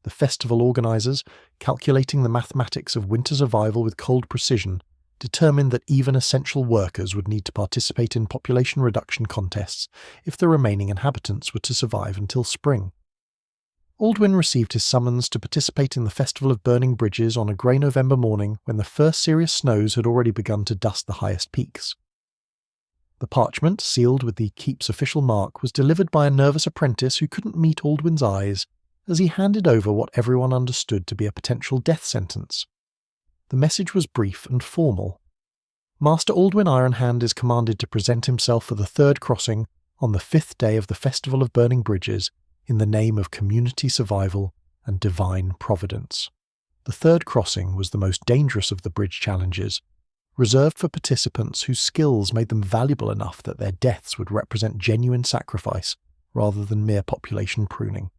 The festival organisers, calculating the mathematics of winter survival with cold precision, determined that even essential workers would need to participate in population reduction contests if the remaining inhabitants were to survive until spring. Aldwyn received his summons to participate in the Festival of Burning Bridges on a grey November morning when the first serious snows had already begun to dust the highest peaks. The parchment, sealed with the Keep's official mark, was delivered by a nervous apprentice who couldn't meet Aldwyn's eyes as he handed over what everyone understood to be a potential death sentence. The message was brief and formal. Master Aldwyn Ironhand is commanded to present himself for the 3rd crossing on the 5th day of the Festival of Burning Bridges in the name of community survival and divine providence. The 3rd crossing was the most dangerous of the bridge challenges, reserved for participants whose skills made them valuable enough that their deaths would represent genuine sacrifice rather than mere population pruning.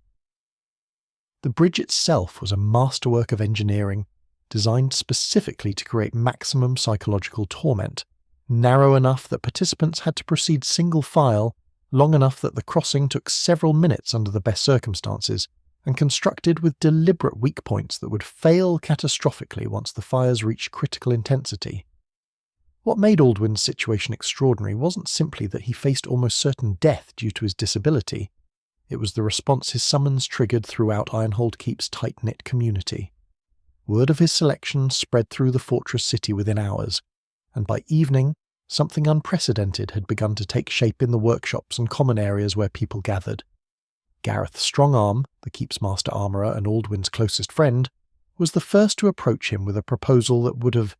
The bridge itself was a masterwork of engineering, designed specifically to create maximum psychological torment, narrow enough that participants had to proceed single file, long enough that the crossing took several minutes under the best circumstances, and constructed with deliberate weak points that would fail catastrophically once the fires reached critical intensity. What made Aldwin's situation extraordinary wasn't simply that he faced almost certain death due to his disability. It was the response his summons triggered throughout Ironhold Keep's tight-knit community. Word of his selection spread through the fortress city within hours, and by evening, something unprecedented had begun to take shape in the workshops and common areas where people gathered. Gareth Strongarm, the Keep's master armourer and Aldwin's closest friend, was the first to approach him with a proposal that would have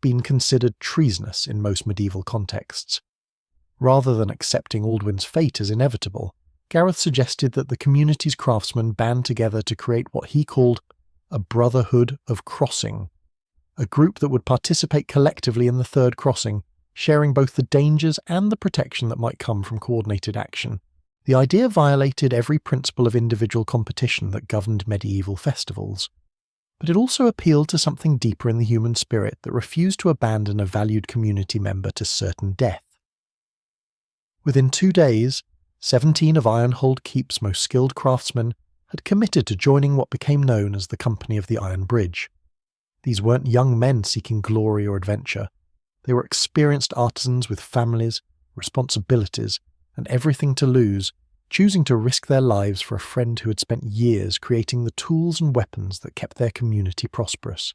been considered treasonous in most medieval contexts. Rather than accepting Aldwin's fate as inevitable, Gareth suggested that the community's craftsmen band together to create what he called a Brotherhood of Crossing, a group that would participate collectively in the third crossing, sharing both the dangers and the protection that might come from coordinated action. The idea violated every principle of individual competition that governed medieval festivals, but it also appealed to something deeper in the human spirit that refused to abandon a valued community member to certain death. Within 2 days, 17 of Ironhold Keep's most skilled craftsmen had committed to joining what became known as the Company of the Iron Bridge. These weren't young men seeking glory or adventure. They were experienced artisans with families, responsibilities, and everything to lose, choosing to risk their lives for a friend who had spent years creating the tools and weapons that kept their community prosperous.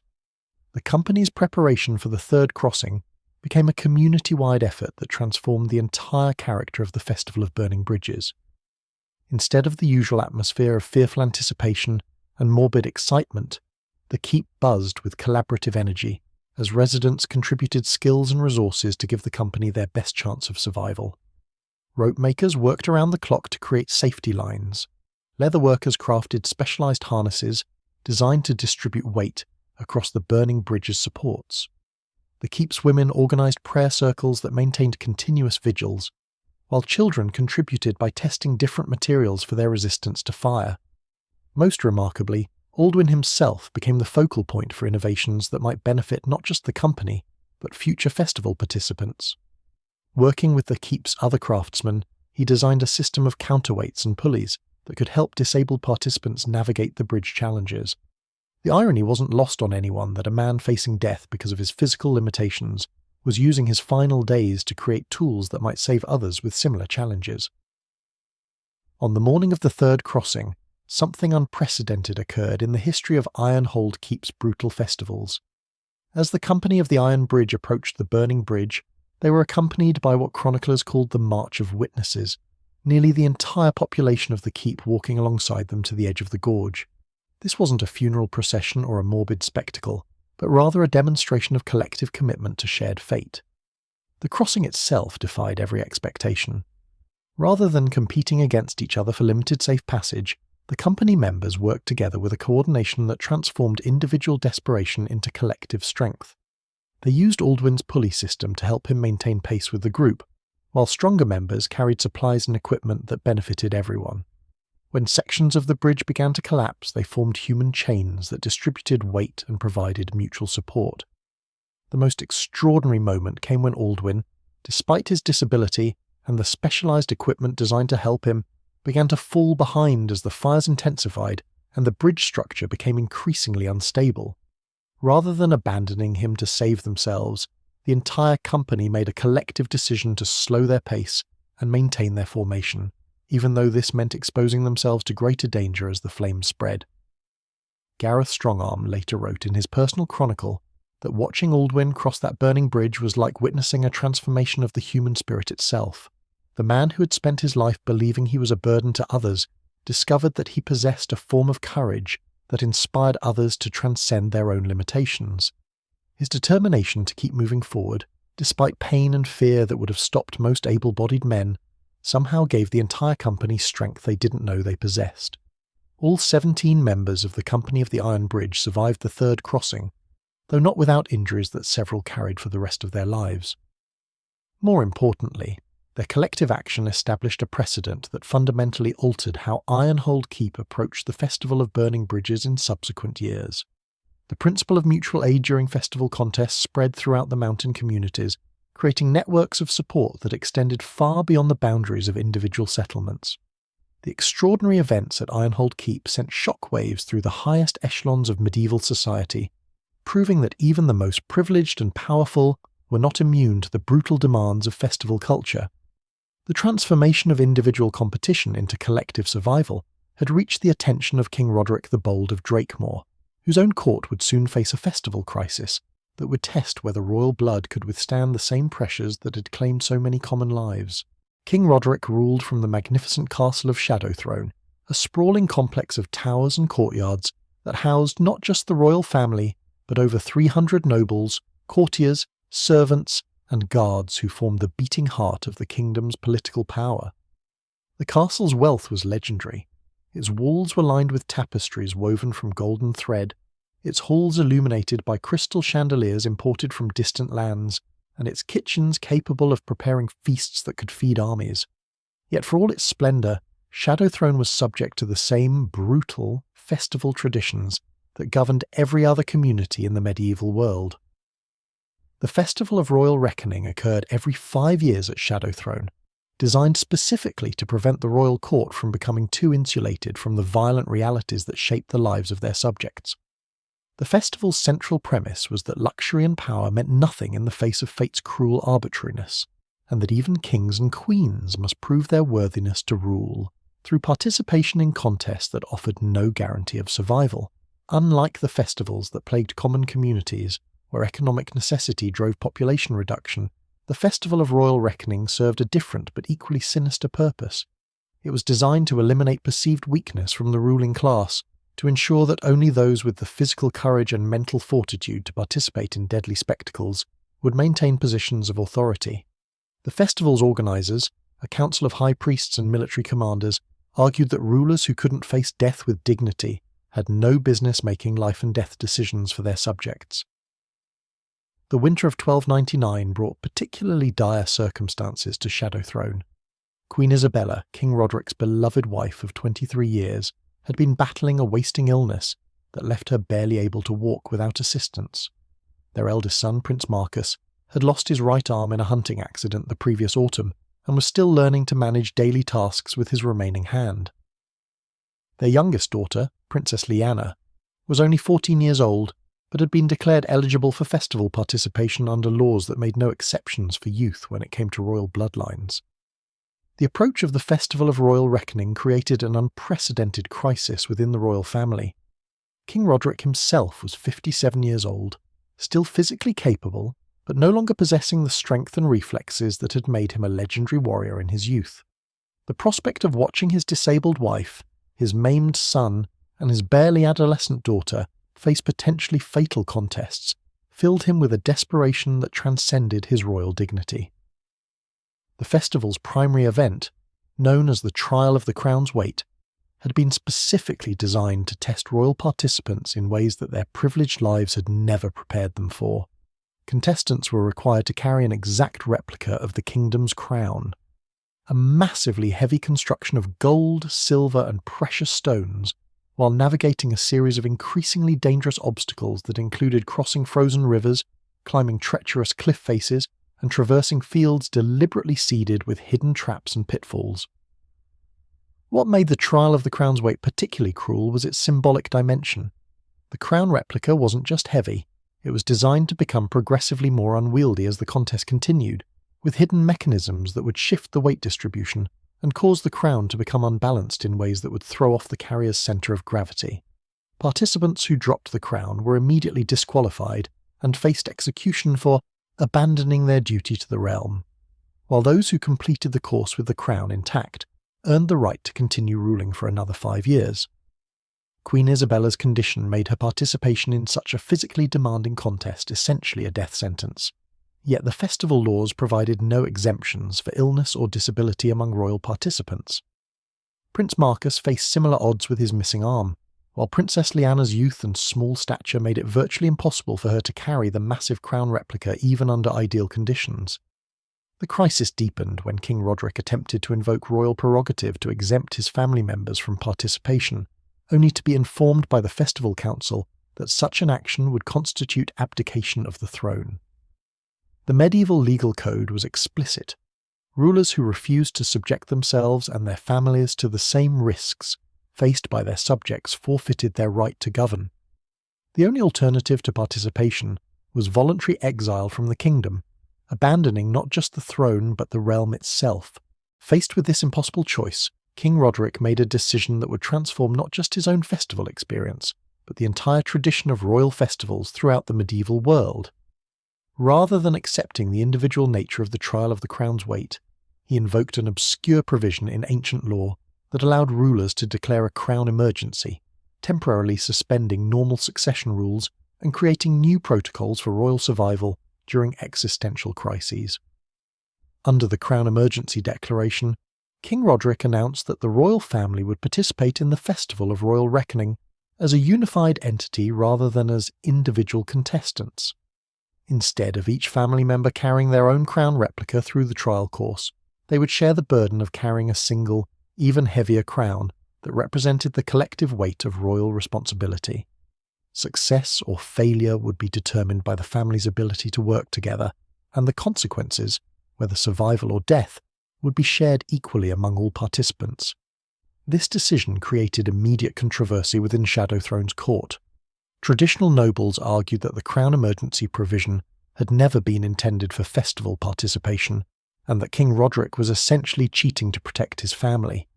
The company's preparation for the third crossing became a community-wide effort that transformed the entire character of the Festival of Burning Bridges. Instead of the usual atmosphere of fearful anticipation and morbid excitement, the keep buzzed with collaborative energy as residents contributed skills and resources to give the company their best chance of survival. Rope makers worked around the clock to create safety lines. Leather workers crafted specialized harnesses designed to distribute weight across the burning bridge's supports. The keep's women organized prayer circles that maintained continuous vigils, while children contributed by testing different materials for their resistance to fire. Most remarkably, Aldwin himself became the focal point for innovations that might benefit not just the company, but future festival participants. Working with the keep's other craftsmen, he designed a system of counterweights and pulleys that could help disabled participants navigate the bridge challenges. The irony wasn't lost on anyone that a man facing death because of his physical limitations was using his final days to create tools that might save others with similar challenges. On the morning of the third crossing, something unprecedented occurred in the history of Ironhold Keep's brutal festivals. As the Company of the Iron Bridge approached the burning bridge, they were accompanied by what chroniclers called the March of Witnesses, nearly the entire population of the keep walking alongside them to the edge of the gorge. This wasn't a funeral procession or a morbid spectacle, but rather a demonstration of collective commitment to shared fate. The crossing itself defied every expectation. Rather than competing against each other for limited safe passage, the company members worked together with a coordination that transformed individual desperation into collective strength. They used Aldwin's pulley system to help him maintain pace with the group, while stronger members carried supplies and equipment that benefited everyone. When sections of the bridge began to collapse, they formed human chains that distributed weight and provided mutual support. The most extraordinary moment came when Aldwin, despite his disability and the specialized equipment designed to help him, began to fall behind as the fires intensified and the bridge structure became increasingly unstable. Rather than abandoning him to save themselves, the entire company made a collective decision to slow their pace and maintain their formation, even though this meant exposing themselves to greater danger as the flames spread. Gareth Strongarm later wrote in his personal chronicle that watching Aldwin cross that burning bridge was like witnessing a transformation of the human spirit itself. The man who had spent his life believing he was a burden to others discovered that he possessed a form of courage that inspired others to transcend their own limitations. His determination to keep moving forward, despite pain and fear that would have stopped most able-bodied men, somehow gave the entire company strength they didn't know they possessed. All 17 members of the Company of the Iron Bridge survived the third crossing, though not without injuries that several carried for the rest of their lives. More importantly, their collective action established a precedent that fundamentally altered how Ironhold Keep approached the Festival of Burning Bridges in subsequent years. The principle of mutual aid during festival contests spread throughout the mountain communities, creating networks of support that extended far beyond the boundaries of individual settlements. The extraordinary events at Ironhold Keep sent shockwaves through the highest echelons of medieval society, proving that even the most privileged and powerful were not immune to the brutal demands of festival culture. The transformation of individual competition into collective survival had reached the attention of King Roderick the Bold of Drakemore, whose own court would soon face a festival crisis that would test whether royal blood could withstand the same pressures that had claimed so many common lives. King Roderick ruled from the magnificent castle of Shadowthrone, a sprawling complex of towers and courtyards that housed not just the royal family, but over 300 nobles, courtiers, servants, and guards who formed the beating heart of the kingdom's political power. The castle's wealth was legendary. Its walls were lined with tapestries woven from golden thread, its halls illuminated by crystal chandeliers imported from distant lands, and its kitchens capable of preparing feasts that could feed armies. Yet for all its splendour, Shadowthrone was subject to the same brutal, festival traditions that governed every other community in the medieval world. The Festival of Royal Reckoning occurred every 5 years at Shadowthrone, designed specifically to prevent the royal court from becoming too insulated from the violent realities that shaped the lives of their subjects. The festival's central premise was that luxury and power meant nothing in the face of fate's cruel arbitrariness, and that even kings and queens must prove their worthiness to rule through participation in contests that offered no guarantee of survival. Unlike the festivals that plagued common communities, where economic necessity drove population reduction, the Festival of Royal Reckoning served a different but equally sinister purpose. It was designed to eliminate perceived weakness from the ruling class, to ensure that only those with the physical courage and mental fortitude to participate in deadly spectacles would maintain positions of authority. The festival's organisers, a council of high priests and military commanders, argued that rulers who couldn't face death with dignity had no business making life and death decisions for their subjects. The winter of 1299 brought particularly dire circumstances to Shadowthrone. Queen Isabella, King Roderick's beloved wife of 23 years, had been battling a wasting illness that left her barely able to walk without assistance. Their eldest son, Prince Marcus, had lost his right arm in a hunting accident the previous autumn and was still learning to manage daily tasks with his remaining hand. Their youngest daughter, Princess Lyanna, was only 14 years old, but had been declared eligible for festival participation under laws that made no exceptions for youth when it came to royal bloodlines. The approach of the Festival of Royal Reckoning created an unprecedented crisis within the royal family. King Roderick himself was 57 years old, still physically capable, but no longer possessing the strength and reflexes that had made him a legendary warrior in his youth. The prospect of watching his disabled wife, his maimed son, and his barely adolescent daughter face potentially fatal contests filled him with a desperation that transcended his royal dignity. The festival's primary event, known as the Trial of the Crown's Weight, had been specifically designed to test royal participants in ways that their privileged lives had never prepared them for. Contestants were required to carry an exact replica of the kingdom's crown, a massively heavy construction of gold, silver, and precious stones, while navigating a series of increasingly dangerous obstacles that included crossing frozen rivers, climbing treacherous cliff faces, and traversing fields deliberately seeded with hidden traps and pitfalls. What made the Trial of the Crown's Weight particularly cruel was its symbolic dimension. The crown replica wasn't just heavy, it was designed to become progressively more unwieldy as the contest continued, with hidden mechanisms that would shift the weight distribution and cause the crown to become unbalanced in ways that would throw off the carrier's centre of gravity. Participants who dropped the crown were immediately disqualified and faced execution for abandoning their duty to the realm, while those who completed the course with the crown intact earned the right to continue ruling for another 5 years. Queen Isabella's condition made her participation in such a physically demanding contest essentially a death sentence. Yet the festival laws provided no exemptions for illness or disability among royal participants. Prince Marcus faced similar odds with his missing arm, while Princess Lyanna's youth and small stature made it virtually impossible for her to carry the massive crown replica even under ideal conditions. The crisis deepened when King Roderick attempted to invoke royal prerogative to exempt his family members from participation, only to be informed by the festival council that such an action would constitute abdication of the throne. The medieval legal code was explicit. Rulers who refused to subject themselves and their families to the same risks faced by their subjects forfeited their right to govern. The only alternative to participation was voluntary exile from the kingdom, abandoning not just the throne but the realm itself. Faced with this impossible choice, King Roderick made a decision that would transform not just his own festival experience, but the entire tradition of royal festivals throughout the medieval world. Rather than accepting the individual nature of the trial of the crown's weight, he invoked an obscure provision in ancient law that allowed rulers to declare a crown emergency, temporarily suspending normal succession rules and creating new protocols for royal survival during existential crises. Under the Crown Emergency Declaration, King Roderick announced that the royal family would participate in the Festival of Royal Reckoning as a unified entity rather than as individual contestants. Instead of each family member carrying their own crown replica through the trial course, they would share the burden of carrying a single, even heavier crown that represented the collective weight of royal responsibility. Success or failure would be determined by the family's ability to work together, and the consequences, whether survival or death, would be shared equally among all participants. This decision created immediate controversy within Shadow Throne's court. Traditional nobles argued that the Crown Emergency provision had never been intended for festival participation, and that King Roderick was essentially cheating to protect his family.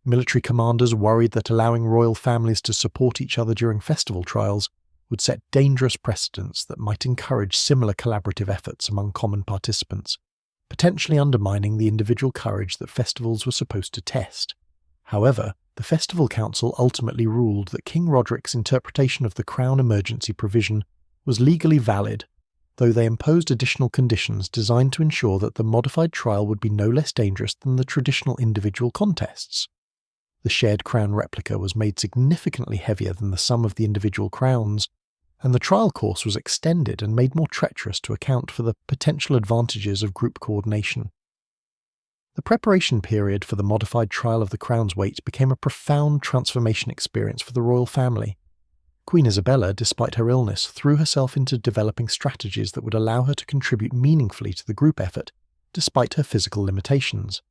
Military commanders worried that allowing royal families to support each other during festival trials would set dangerous precedents that might encourage similar collaborative efforts among common participants, potentially undermining the individual courage that festivals were supposed to test. However, the Festival Council ultimately ruled that King Roderick's interpretation of the Crown Emergency provision was legally valid, though they imposed additional conditions designed to ensure that the modified trial would be no less dangerous than the traditional individual contests. The shared crown replica was made significantly heavier than the sum of the individual crowns, and the trial course was extended and made more treacherous to account for the potential advantages of group coordination. The preparation period for the modified trial of the crown's weight became a profound transformation experience for the royal family. Queen Isabella, despite her illness, threw herself into developing strategies that would allow her to contribute meaningfully to the group effort, despite her physical limitations.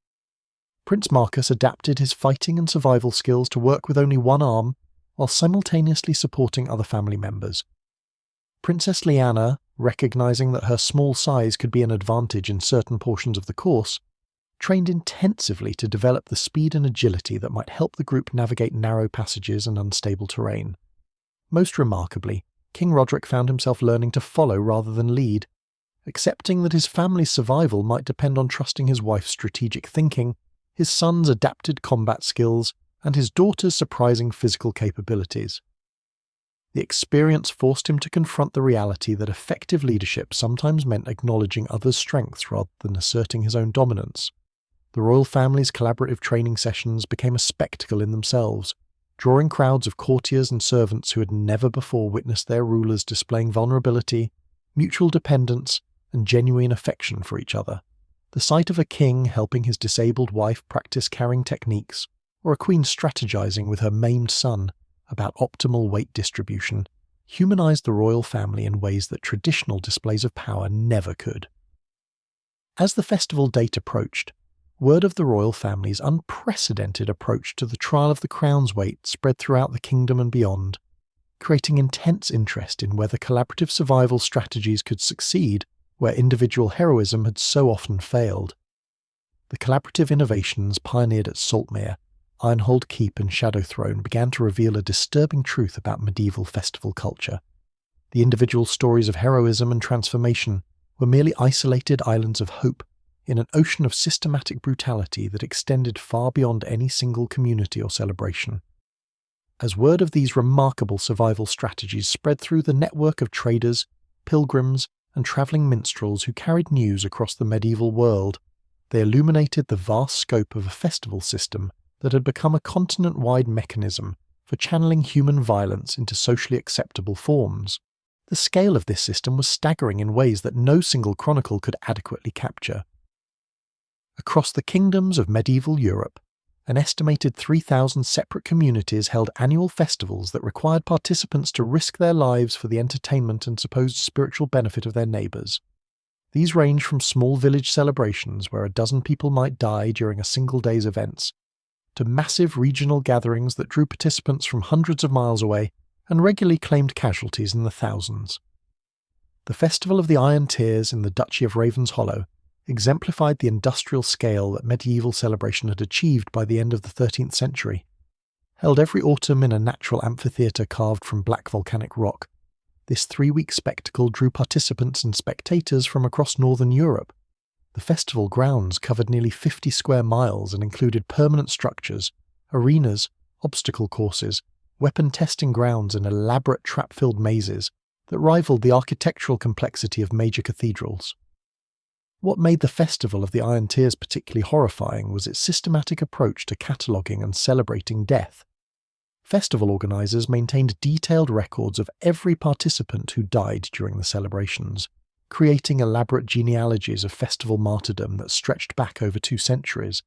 Prince Marcus adapted his fighting and survival skills to work with only one arm, while simultaneously supporting other family members. Princess Leanna, recognizing that her small size could be an advantage in certain portions of the course, trained intensively to develop the speed and agility that might help the group navigate narrow passages and unstable terrain. Most remarkably, King Roderick found himself learning to follow rather than lead, accepting that his family's survival might depend on trusting his wife's strategic thinking, his son's adapted combat skills, and his daughter's surprising physical capabilities. The experience forced him to confront the reality that effective leadership sometimes meant acknowledging others' strengths rather than asserting his own dominance. The royal family's collaborative training sessions became a spectacle in themselves, drawing crowds of courtiers and servants who had never before witnessed their rulers displaying vulnerability, mutual dependence, and genuine affection for each other. The sight of a king helping his disabled wife practice carrying techniques, or a queen strategizing with her maimed son about optimal weight distribution, humanized the royal family in ways that traditional displays of power never could. As the festival date approached, word of the royal family's unprecedented approach to the trial of the crown's weight spread throughout the kingdom and beyond, creating intense interest in whether collaborative survival strategies could succeed where individual heroism had so often failed. The collaborative innovations pioneered at Saltmere, Ironhold Keep and Shadow Throne began to reveal a disturbing truth about medieval festival culture. The individual stories of heroism and transformation were merely isolated islands of hope in an ocean of systematic brutality that extended far beyond any single community or celebration. As word of these remarkable survival strategies spread through the network of traders, pilgrims, and travelling minstrels who carried news across the medieval world, they illuminated the vast scope of a festival system that had become a continent-wide mechanism for channeling human violence into socially acceptable forms. The scale of this system was staggering in ways that no single chronicle could adequately capture. Across the kingdoms of medieval Europe, An estimated 3,000 separate communities held annual festivals that required participants to risk their lives for the entertainment and supposed spiritual benefit of their neighbours. These range from small village celebrations where a dozen people might die during a single day's events, to massive regional gatherings that drew participants from hundreds of miles away and regularly claimed casualties in the thousands. The Festival of the Iron Tears in the Duchy of Ravenshollow exemplified the industrial scale that medieval celebration had achieved by the end of the 13th century. Held every autumn in a natural amphitheatre carved from black volcanic rock, this 3-week spectacle drew participants and spectators from across northern Europe. The festival grounds covered nearly 50 square miles and included permanent structures, arenas, obstacle courses, weapon testing grounds and elaborate trap-filled mazes that rivaled the architectural complexity of major cathedrals. What made the Festival of the Iron Tears particularly horrifying was its systematic approach to cataloguing and celebrating death. Festival organisers maintained detailed records of every participant who died during the celebrations, creating elaborate genealogies of festival martyrdom that stretched back over 2 centuries.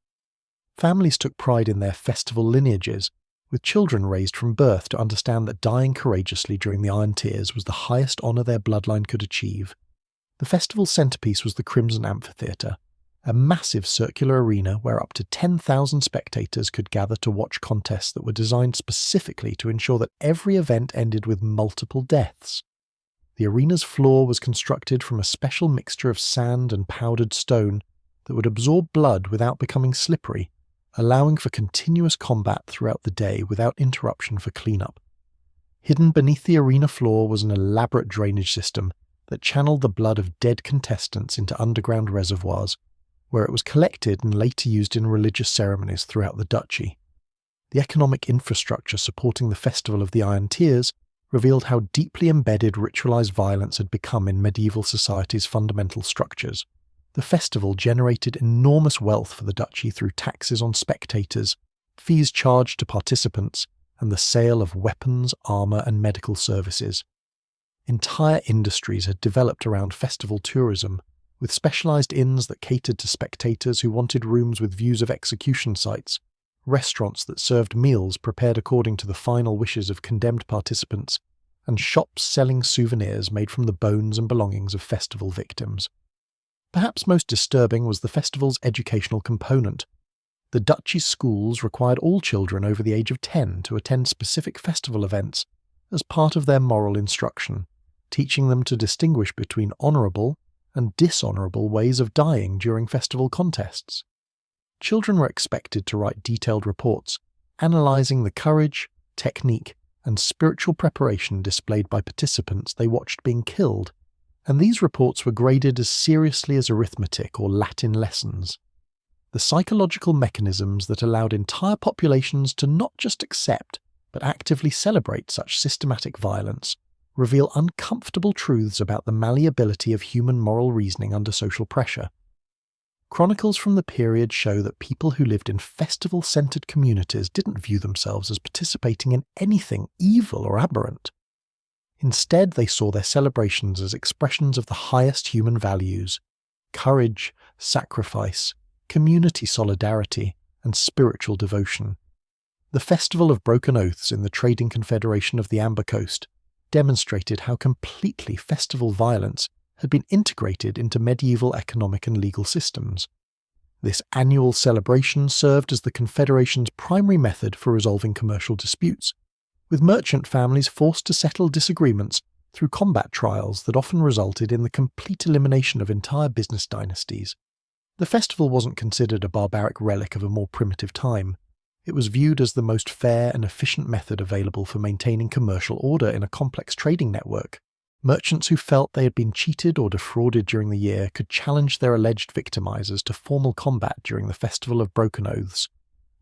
Families took pride in their festival lineages, with children raised from birth to understand that dying courageously during the Iron Tears was the highest honour their bloodline could achieve. The festival's centrepiece was the Crimson Amphitheatre, a massive circular arena where up to 10,000 spectators could gather to watch contests that were designed specifically to ensure that every event ended with multiple deaths. The arena's floor was constructed from a special mixture of sand and powdered stone that would absorb blood without becoming slippery, allowing for continuous combat throughout the day without interruption for cleanup. Hidden beneath the arena floor was an elaborate drainage system that channeled the blood of dead contestants into underground reservoirs, where it was collected and later used in religious ceremonies throughout the duchy. The economic infrastructure supporting the Festival of the Iron Tears revealed how deeply embedded ritualized violence had become in medieval society's fundamental structures. The festival generated enormous wealth for the duchy through taxes on spectators, fees charged to participants, and the sale of weapons, armour and medical services. Entire industries had developed around festival tourism, with specialised inns that catered to spectators who wanted rooms with views of execution sites, restaurants that served meals prepared according to the final wishes of condemned participants, and shops selling souvenirs made from the bones and belongings of festival victims. Perhaps most disturbing was the festival's educational component. The duchy's schools required all children over the age of 10 to attend specific festival events as part of their moral instruction, teaching them to distinguish between honourable and dishonourable ways of dying during festival contests. Children were expected to write detailed reports, analysing the courage, technique, and spiritual preparation displayed by participants they watched being killed, and these reports were graded as seriously as arithmetic or Latin lessons. The psychological mechanisms that allowed entire populations to not just accept, but actively celebrate such systematic violence reveal uncomfortable truths about the malleability of human moral reasoning under social pressure. Chronicles from the period show that people who lived in festival-centred communities didn't view themselves as participating in anything evil or aberrant. Instead, they saw their celebrations as expressions of the highest human values: courage, sacrifice, community solidarity, and spiritual devotion. The Festival of Broken Oaths in the Trading Confederation of the Amber Coast demonstrated how completely festival violence had been integrated into medieval economic and legal systems. This annual celebration served as the Confederation's primary method for resolving commercial disputes, with merchant families forced to settle disagreements through combat trials that often resulted in the complete elimination of entire business dynasties. The festival wasn't considered a barbaric relic of a more primitive time. It was viewed as the most fair and efficient method available for maintaining commercial order in a complex trading network. Merchants who felt they had been cheated or defrauded during the year could challenge their alleged victimizers to formal combat during the Festival of Broken Oaths,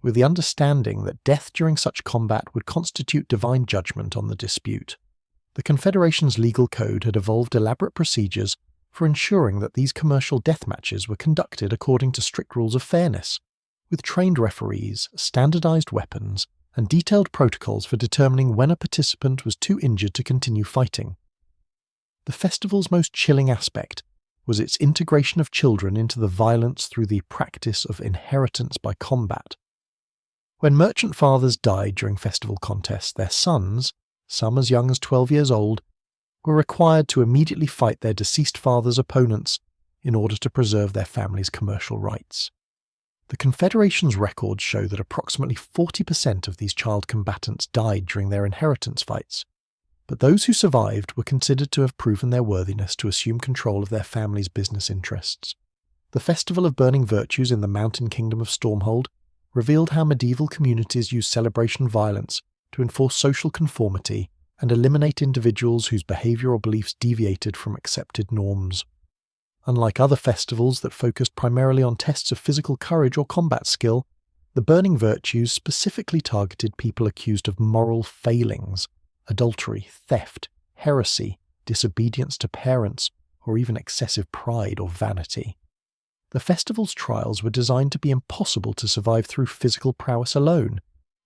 with the understanding that death during such combat would constitute divine judgment on the dispute. The Confederation's legal code had evolved elaborate procedures for ensuring that these commercial death matches were conducted according to strict rules of fairness, with trained referees, standardized weapons, and detailed protocols for determining when a participant was too injured to continue fighting. The festival's most chilling aspect was its integration of children into the violence through the practice of inheritance by combat. When merchant fathers died during festival contests, their sons, some as young as 12 years old, were required to immediately fight their deceased father's opponents in order to preserve their family's commercial rights. The Confederation's records show that approximately 40% of these child combatants died during their inheritance fights, but those who survived were considered to have proven their worthiness to assume control of their family's business interests. The Festival of Burning Virtues in the mountain kingdom of Stormhold revealed how medieval communities used celebration violence to enforce social conformity and eliminate individuals whose behaviour or beliefs deviated from accepted norms. Unlike other festivals that focused primarily on tests of physical courage or combat skill, the Burning Virtues specifically targeted people accused of moral failings, adultery, theft, heresy, disobedience to parents, or even excessive pride or vanity. The festival's trials were designed to be impossible to survive through physical prowess alone,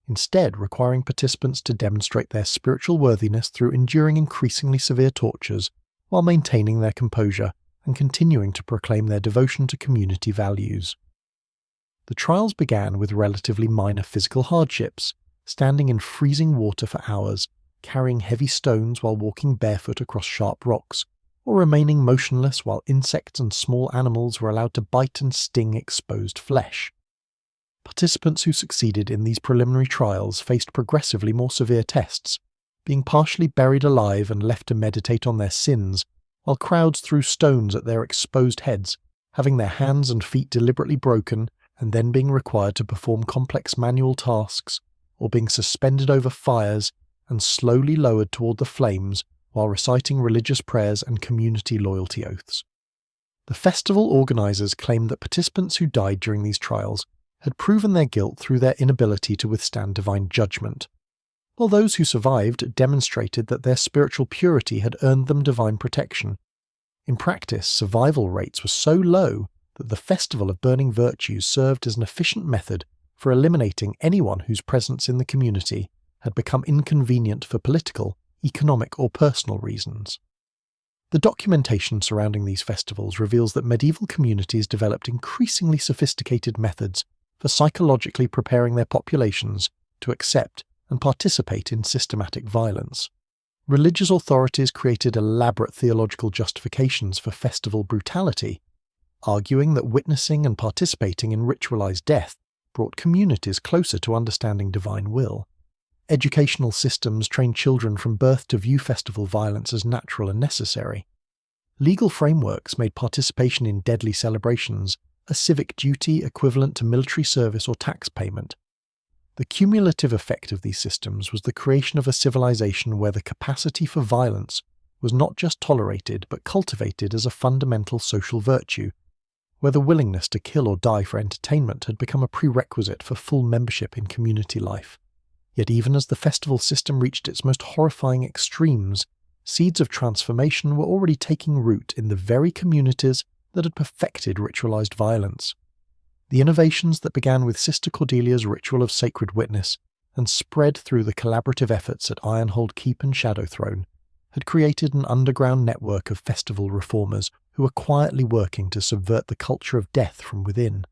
instead requiring participants to demonstrate their spiritual worthiness through enduring increasingly severe tortures while maintaining their composure and continuing to proclaim their devotion to community values. The trials began with relatively minor physical hardships, standing in freezing water for hours, carrying heavy stones while walking barefoot across sharp rocks, or remaining motionless while insects and small animals were allowed to bite and sting exposed flesh. Participants who succeeded in these preliminary trials faced progressively more severe tests, being partially buried alive and left to meditate on their sins, while crowds threw stones at their exposed heads, having their hands and feet deliberately broken and then being required to perform complex manual tasks, or being suspended over fires and slowly lowered toward the flames while reciting religious prayers and community loyalty oaths. The festival organisers claimed that participants who died during these trials had proven their guilt through their inability to withstand divine judgment, while those who survived demonstrated that their spiritual purity had earned them divine protection. In practice, survival rates were so low that the Festival of Burning Virtues served as an efficient method for eliminating anyone whose presence in the community had become inconvenient for political, economic, or personal reasons. The documentation surrounding these festivals reveals that medieval communities developed increasingly sophisticated methods for psychologically preparing their populations to accept and participate in systematic violence. Religious authorities created elaborate theological justifications for festival brutality, arguing that witnessing and participating in ritualized death brought communities closer to understanding divine will. Educational systems trained children from birth to view festival violence as natural and necessary. Legal frameworks made participation in deadly celebrations a civic duty equivalent to military service or tax payment. The cumulative effect of these systems was the creation of a civilization where the capacity for violence was not just tolerated but cultivated as a fundamental social virtue, where the willingness to kill or die for entertainment had become a prerequisite for full membership in community life. Yet even as the festival system reached its most horrifying extremes, seeds of transformation were already taking root in the very communities that had perfected ritualized violence. The innovations that began with Sister Cordelia's ritual of sacred witness and spread through the collaborative efforts at Ironhold Keep and Shadowthrone had created an underground network of festival reformers who were quietly working to subvert the culture of death from within.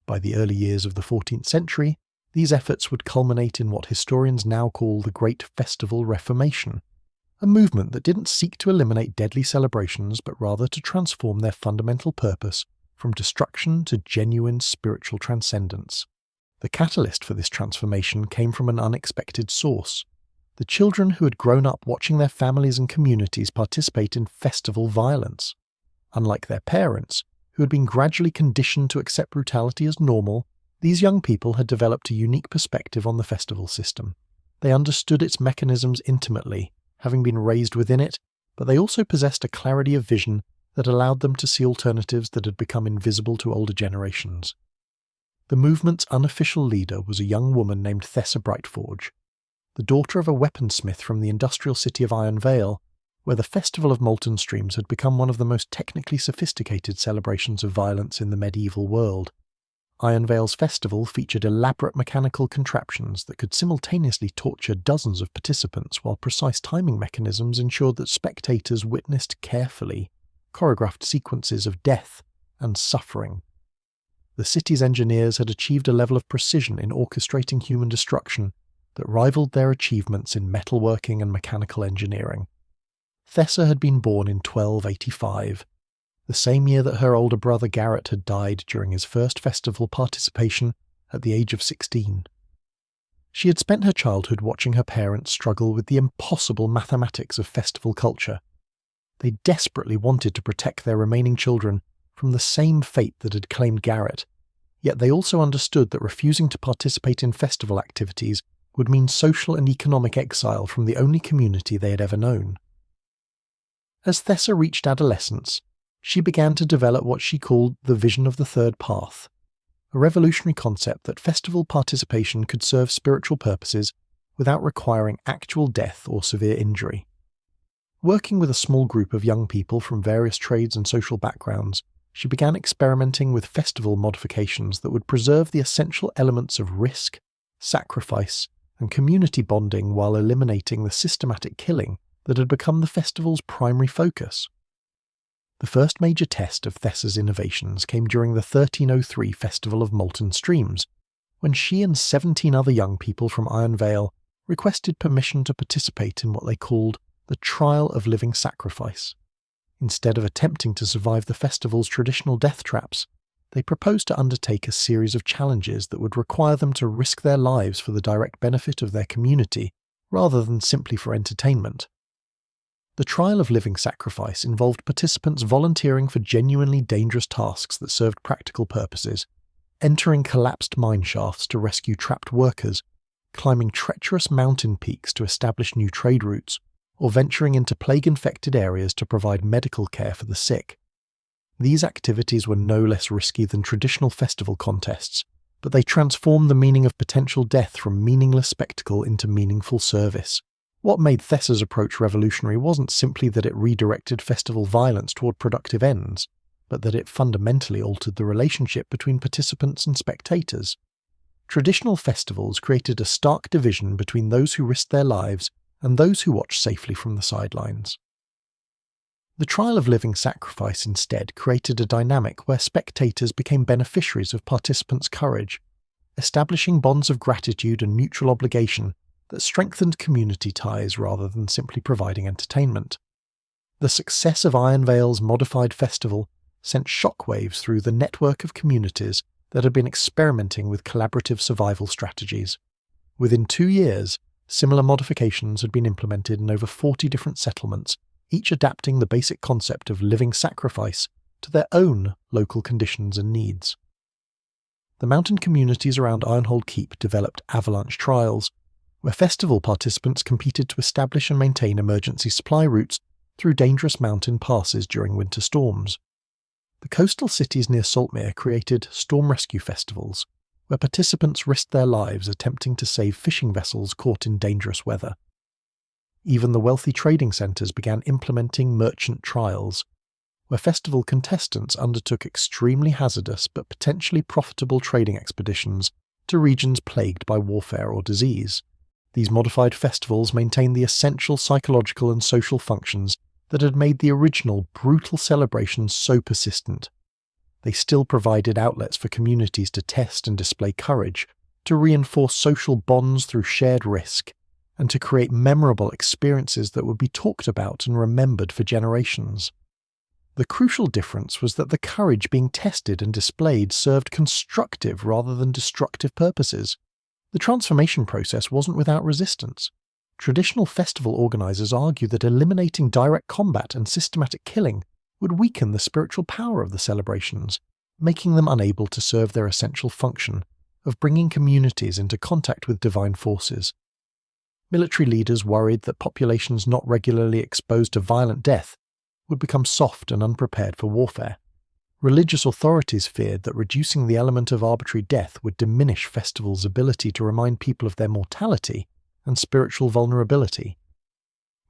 By the early years of the 14th century, these efforts would culminate in what historians now call the Great Festival Reformation, a movement that didn't seek to eliminate deadly celebrations but rather to transform their fundamental purpose from destruction to genuine spiritual transcendence. The catalyst for this transformation came from an unexpected source: the children who had grown up watching their families and communities participate in festival violence. Unlike their parents, who had been gradually conditioned to accept brutality as normal, these young people had developed a unique perspective on the festival system. They understood its mechanisms intimately, having been raised within it, but they also possessed a clarity of vision that allowed them to see alternatives that had become invisible to older generations. The movement's unofficial leader was a young woman named Thessa Brightforge, the daughter of a weaponsmith from the industrial city of Iron Vale, where the Festival of Molten Streams had become one of the most technically sophisticated celebrations of violence in the medieval world. Iron Vale's festival featured elaborate mechanical contraptions that could simultaneously torture dozens of participants, while precise timing mechanisms ensured that spectators witnessed carefully choreographed sequences of death and suffering. the city's engineers had achieved a level of precision in orchestrating human destruction that rivaled their achievements in metalworking and mechanical engineering. Thessa had been born in 1285, the same year that her older brother Garrett had died during his first festival participation at the age of 16. She had spent her childhood watching her parents struggle with the impossible mathematics of festival culture. They desperately wanted to protect their remaining children from the same fate that had claimed Garrett, yet they also understood that refusing to participate in festival activities would mean social and economic exile from the only community they had ever known. As Thessa reached adolescence, she began to develop what she called the vision of the third path, a revolutionary concept that festival participation could serve spiritual purposes without requiring actual death or severe injury. Working with a small group of young people from various trades and social backgrounds, she began experimenting with festival modifications that would preserve the essential elements of risk, sacrifice, and community bonding while eliminating the systematic killing that had become the festival's primary focus. The first major test of Thessa's innovations came during the 1303 Festival of Molten Streams, when she and 17 other young people from Iron Vale requested permission to participate in what they called the Trial of Living Sacrifice. Instead of attempting to survive the festival's traditional death traps, they proposed to undertake a series of challenges that would require them to risk their lives for the direct benefit of their community, rather than simply for entertainment. The Trial of Living Sacrifice involved participants volunteering for genuinely dangerous tasks that served practical purposes, entering collapsed mine shafts to rescue trapped workers, climbing treacherous mountain peaks to establish new trade routes, or venturing into plague-infected areas to provide medical care for the sick. These activities were no less risky than traditional festival contests, but they transformed the meaning of potential death from meaningless spectacle into meaningful service. What made Thessa's approach revolutionary wasn't simply that it redirected festival violence toward productive ends, but that it fundamentally altered the relationship between participants and spectators. Traditional festivals created a stark division between those who risked their lives and those who watched safely from the sidelines. The Trial of Living Sacrifice instead created a dynamic where spectators became beneficiaries of participants' courage, establishing bonds of gratitude and mutual obligation that strengthened community ties rather than simply providing entertainment. The success of Iron Vale's modified festival sent shockwaves through the network of communities that had been experimenting with collaborative survival strategies. Within 2 years, similar modifications had been implemented in over 40 different settlements, each adapting the basic concept of living sacrifice to their own local conditions and needs. The mountain communities around Ironhold Keep developed avalanche trials, where festival participants competed to establish and maintain emergency supply routes through dangerous mountain passes during winter storms. The coastal cities near Saltmere created storm rescue festivals, where participants risked their lives attempting to save fishing vessels caught in dangerous weather. Even the wealthy trading centres began implementing merchant trials, where festival contestants undertook extremely hazardous but potentially profitable trading expeditions to regions plagued by warfare or disease. These modified festivals maintained the essential psychological and social functions that had made the original brutal celebrations so persistent. They still provided outlets for communities to test and display courage, to reinforce social bonds through shared risk, and to create memorable experiences that would be talked about and remembered for generations. The crucial difference was that the courage being tested and displayed served constructive rather than destructive purposes. The transformation process wasn't without resistance. Traditional festival organisers argue that eliminating direct combat and systematic killing would weaken the spiritual power of the celebrations, making them unable to serve their essential function of bringing communities into contact with divine forces. Military leaders worried that populations not regularly exposed to violent death would become soft and unprepared for warfare. Religious authorities feared that reducing the element of arbitrary death would diminish festivals' ability to remind people of their mortality and spiritual vulnerability.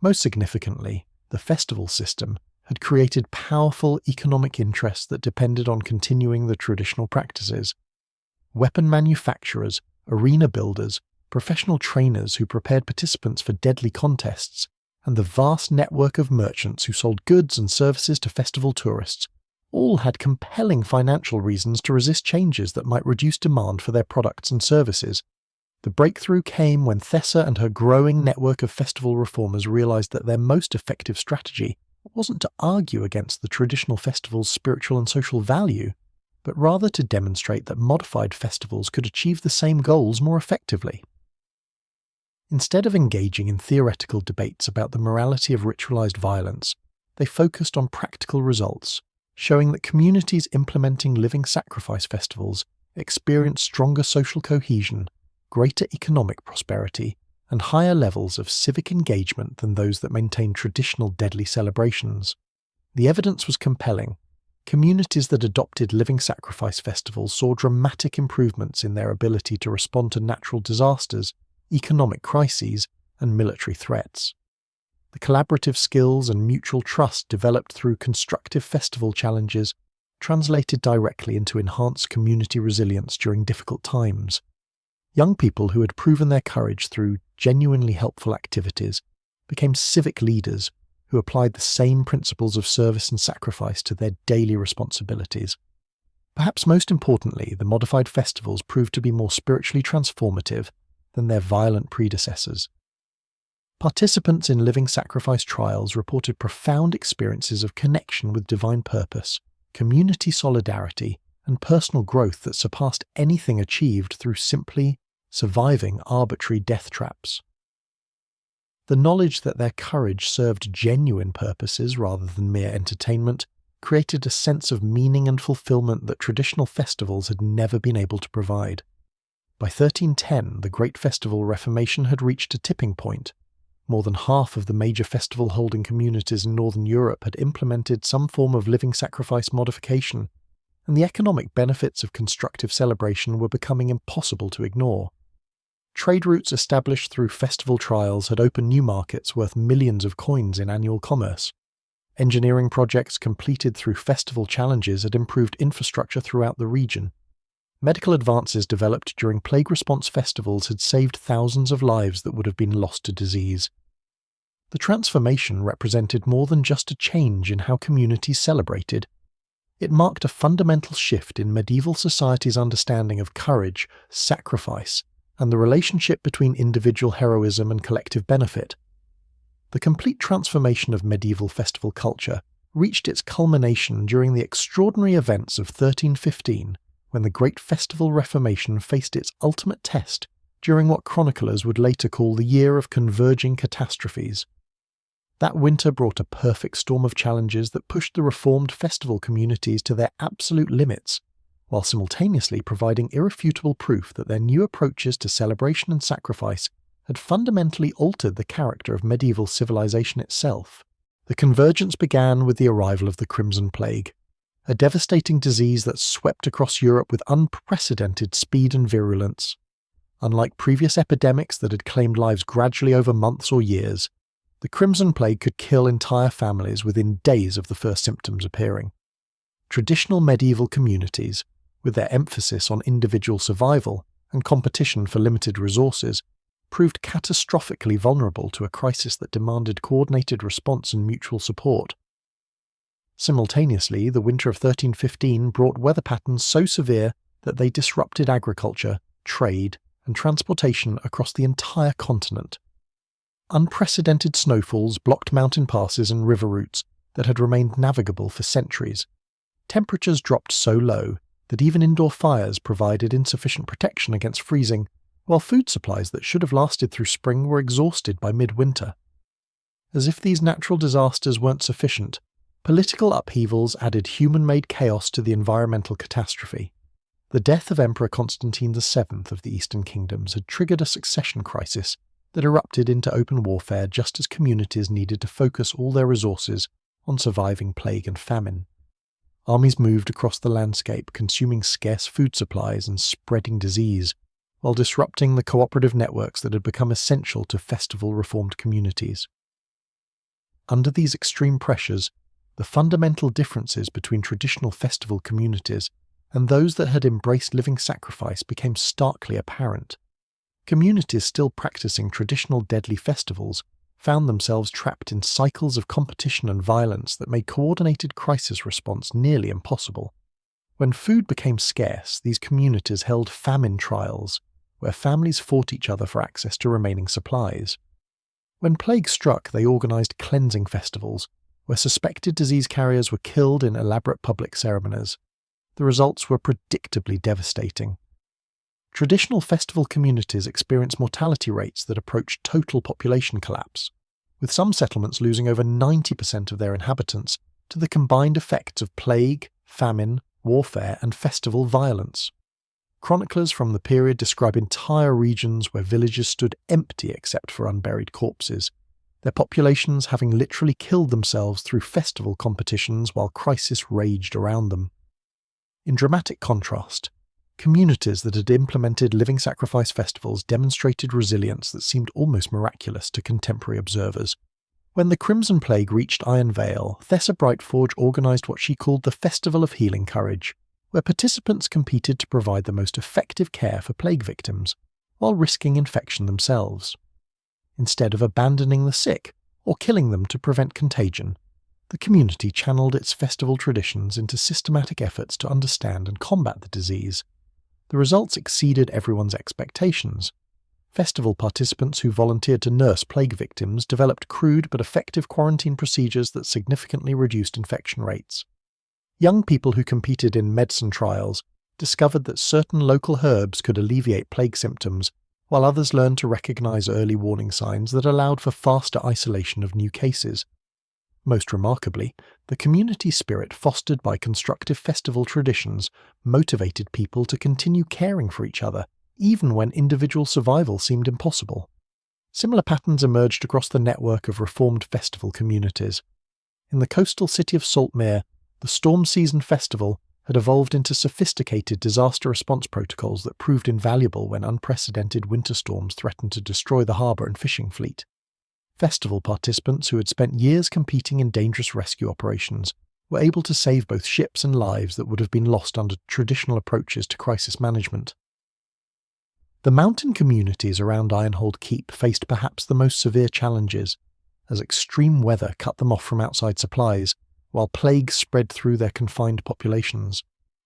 Most significantly, the festival system had created powerful economic interests that depended on continuing the traditional practices. Weapon manufacturers, arena builders, professional trainers who prepared participants for deadly contests, and the vast network of merchants who sold goods and services to festival tourists All had compelling financial reasons to resist changes that might reduce demand for their products and services. The breakthrough came when Thessa and her growing network of festival reformers realized that their most effective strategy wasn't to argue against the traditional festival's spiritual and social value, but rather to demonstrate that modified festivals could achieve the same goals more effectively. Instead of engaging in theoretical debates about the morality of ritualized violence, they focused on practical results, showing that communities implementing living sacrifice festivals experience stronger social cohesion, greater economic prosperity, and higher levels of civic engagement than those that maintain traditional deadly celebrations. The evidence was compelling. Communities that adopted living sacrifice festivals saw dramatic improvements in their ability to respond to natural disasters, economic crises, and military threats. The collaborative skills and mutual trust developed through constructive festival challenges translated directly into enhanced community resilience during difficult times. Young people who had proven their courage through genuinely helpful activities became civic leaders who applied the same principles of service and sacrifice to their daily responsibilities. Perhaps most importantly, the modified festivals proved to be more spiritually transformative than their violent predecessors. Participants in living sacrifice trials reported profound experiences of connection with divine purpose, community solidarity, and personal growth that surpassed anything achieved through simply surviving arbitrary death traps. The knowledge that their courage served genuine purposes rather than mere entertainment created a sense of meaning and fulfillment that traditional festivals had never been able to provide. By 1310, the Great Festival Reformation had reached a tipping point. More than half of the major festival-holding communities in Northern Europe had implemented some form of living sacrifice modification, and the economic benefits of constructive celebration were becoming impossible to ignore. Trade routes established through festival trials had opened new markets worth millions of coins in annual commerce. Engineering projects completed through festival challenges had improved infrastructure throughout the region. Medical advances developed during plague response festivals had saved thousands of lives that would have been lost to disease. The transformation represented more than just a change in how communities celebrated. It marked a fundamental shift in medieval society's understanding of courage, sacrifice, and the relationship between individual heroism and collective benefit. The complete transformation of medieval festival culture reached its culmination during the extraordinary events of 1315, when the Great Festival Reformation faced its ultimate test during what chroniclers would later call the Year of Converging Catastrophes. That winter brought a perfect storm of challenges that pushed the reformed festival communities to their absolute limits, while simultaneously providing irrefutable proof that their new approaches to celebration and sacrifice had fundamentally altered the character of medieval civilization itself. The convergence began with the arrival of the Crimson Plague, a devastating disease that swept across Europe with unprecedented speed and virulence. Unlike previous epidemics that had claimed lives gradually over months or years, the Crimson Plague could kill entire families within days of the first symptoms appearing. Traditional medieval communities, with their emphasis on individual survival and competition for limited resources, proved catastrophically vulnerable to a crisis that demanded coordinated response and mutual support. Simultaneously, the winter of 1315 brought weather patterns so severe that they disrupted agriculture, trade, and transportation across the entire continent. Unprecedented snowfalls blocked mountain passes and river routes that had remained navigable for centuries. Temperatures dropped so low that even indoor fires provided insufficient protection against freezing, while food supplies that should have lasted through spring were exhausted by midwinter. As if these natural disasters weren't sufficient, political upheavals added human-made chaos to the environmental catastrophe. The death of Emperor Constantine VII of the Eastern Kingdoms had triggered a succession crisis that erupted into open warfare just as communities needed to focus all their resources on surviving plague and famine. Armies moved across the landscape, consuming scarce food supplies and spreading disease, while disrupting the cooperative networks that had become essential to festival-reformed communities. Under these extreme pressures, the fundamental differences between traditional festival communities and those that had embraced living sacrifice became starkly apparent. Communities still practicing traditional deadly festivals found themselves trapped in cycles of competition and violence that made coordinated crisis response nearly impossible. When food became scarce, these communities held famine trials, where families fought each other for access to remaining supplies. When plague struck, they organised cleansing festivals, where suspected disease carriers were killed in elaborate public ceremonies. The results were predictably devastating. Traditional festival communities experienced mortality rates that approached total population collapse, with some settlements losing over 90% of their inhabitants to the combined effects of plague, famine, warfare, and festival violence. Chroniclers from the period describe entire regions where villages stood empty except for unburied corpses, their populations having literally killed themselves through festival competitions while crisis raged around them. In dramatic contrast, communities that had implemented living sacrifice festivals demonstrated resilience that seemed almost miraculous to contemporary observers. When the Crimson Plague reached Iron Vale, Thessa Brightforge organised what she called the Festival of Healing Courage, where participants competed to provide the most effective care for plague victims, while risking infection themselves. Instead of abandoning the sick or killing them to prevent contagion, the community channeled its festival traditions into systematic efforts to understand and combat the disease. The results exceeded everyone's expectations. Festival participants who volunteered to nurse plague victims developed crude but effective quarantine procedures that significantly reduced infection rates. Young people who competed in medicine trials discovered that certain local herbs could alleviate plague symptoms, while others learned to recognize early warning signs that allowed for faster isolation of new cases. Most remarkably, the community spirit fostered by constructive festival traditions motivated people to continue caring for each other, even when individual survival seemed impossible. Similar patterns emerged across the network of reformed festival communities. In the coastal city of Saltmere, the Storm Season Festival had evolved into sophisticated disaster response protocols that proved invaluable when unprecedented winter storms threatened to destroy the harbour and fishing fleet. Festival participants who had spent years competing in dangerous rescue operations were able to save both ships and lives that would have been lost under traditional approaches to crisis management. The mountain communities around Ironhold Keep faced perhaps the most severe challenges, as extreme weather cut them off from outside supplies, while plagues spread through their confined populations.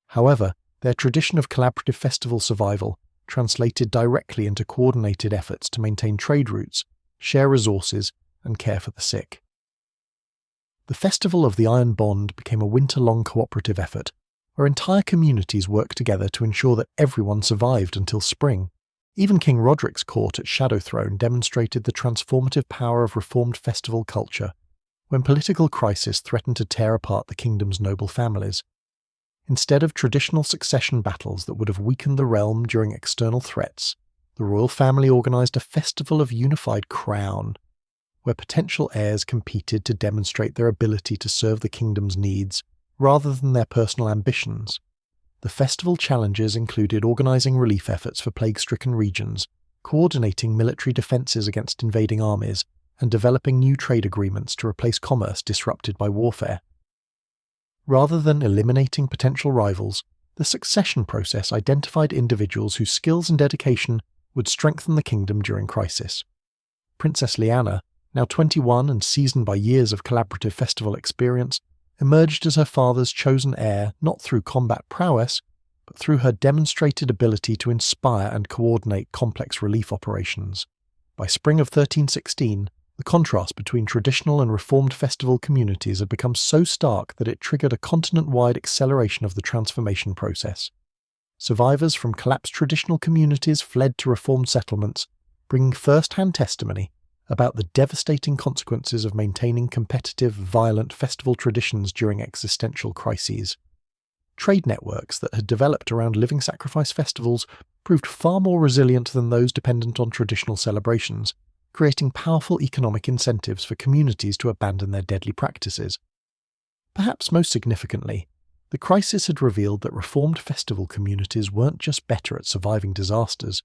However, their tradition of collaborative festival survival translated directly into coordinated efforts to maintain trade routes, share resources, and care for the sick. The Festival of the Iron Bond became a winter-long cooperative effort, where entire communities worked together to ensure that everyone survived until spring. Even King Roderick's court at Shadowthrone demonstrated the transformative power of reformed festival culture, when political crisis threatened to tear apart the kingdom's noble families. Instead of traditional succession battles that would have weakened the realm during external threats, the royal family organised a festival of unified crown, where potential heirs competed to demonstrate their ability to serve the kingdom's needs rather than their personal ambitions. The festival challenges included organising relief efforts for plague-stricken regions, coordinating military defences against invading armies, and developing new trade agreements to replace commerce disrupted by warfare. Rather than eliminating potential rivals, the succession process identified individuals whose skills and dedication would strengthen the kingdom during crisis. Princess Lyanna, now 21 and seasoned by years of collaborative festival experience, emerged as her father's chosen heir not through combat prowess, but through her demonstrated ability to inspire and coordinate complex relief operations. By spring of 1316, the contrast between traditional and reformed festival communities had become so stark that it triggered a continent-wide acceleration of the transformation process. Survivors from collapsed traditional communities fled to reformed settlements, bringing first-hand testimony about the devastating consequences of maintaining competitive, violent festival traditions during existential crises. Trade networks that had developed around living sacrifice festivals proved far more resilient than those dependent on traditional celebrations, creating powerful economic incentives for communities to abandon their deadly practices. Perhaps most significantly, the crisis had revealed that reformed festival communities weren't just better at surviving disasters,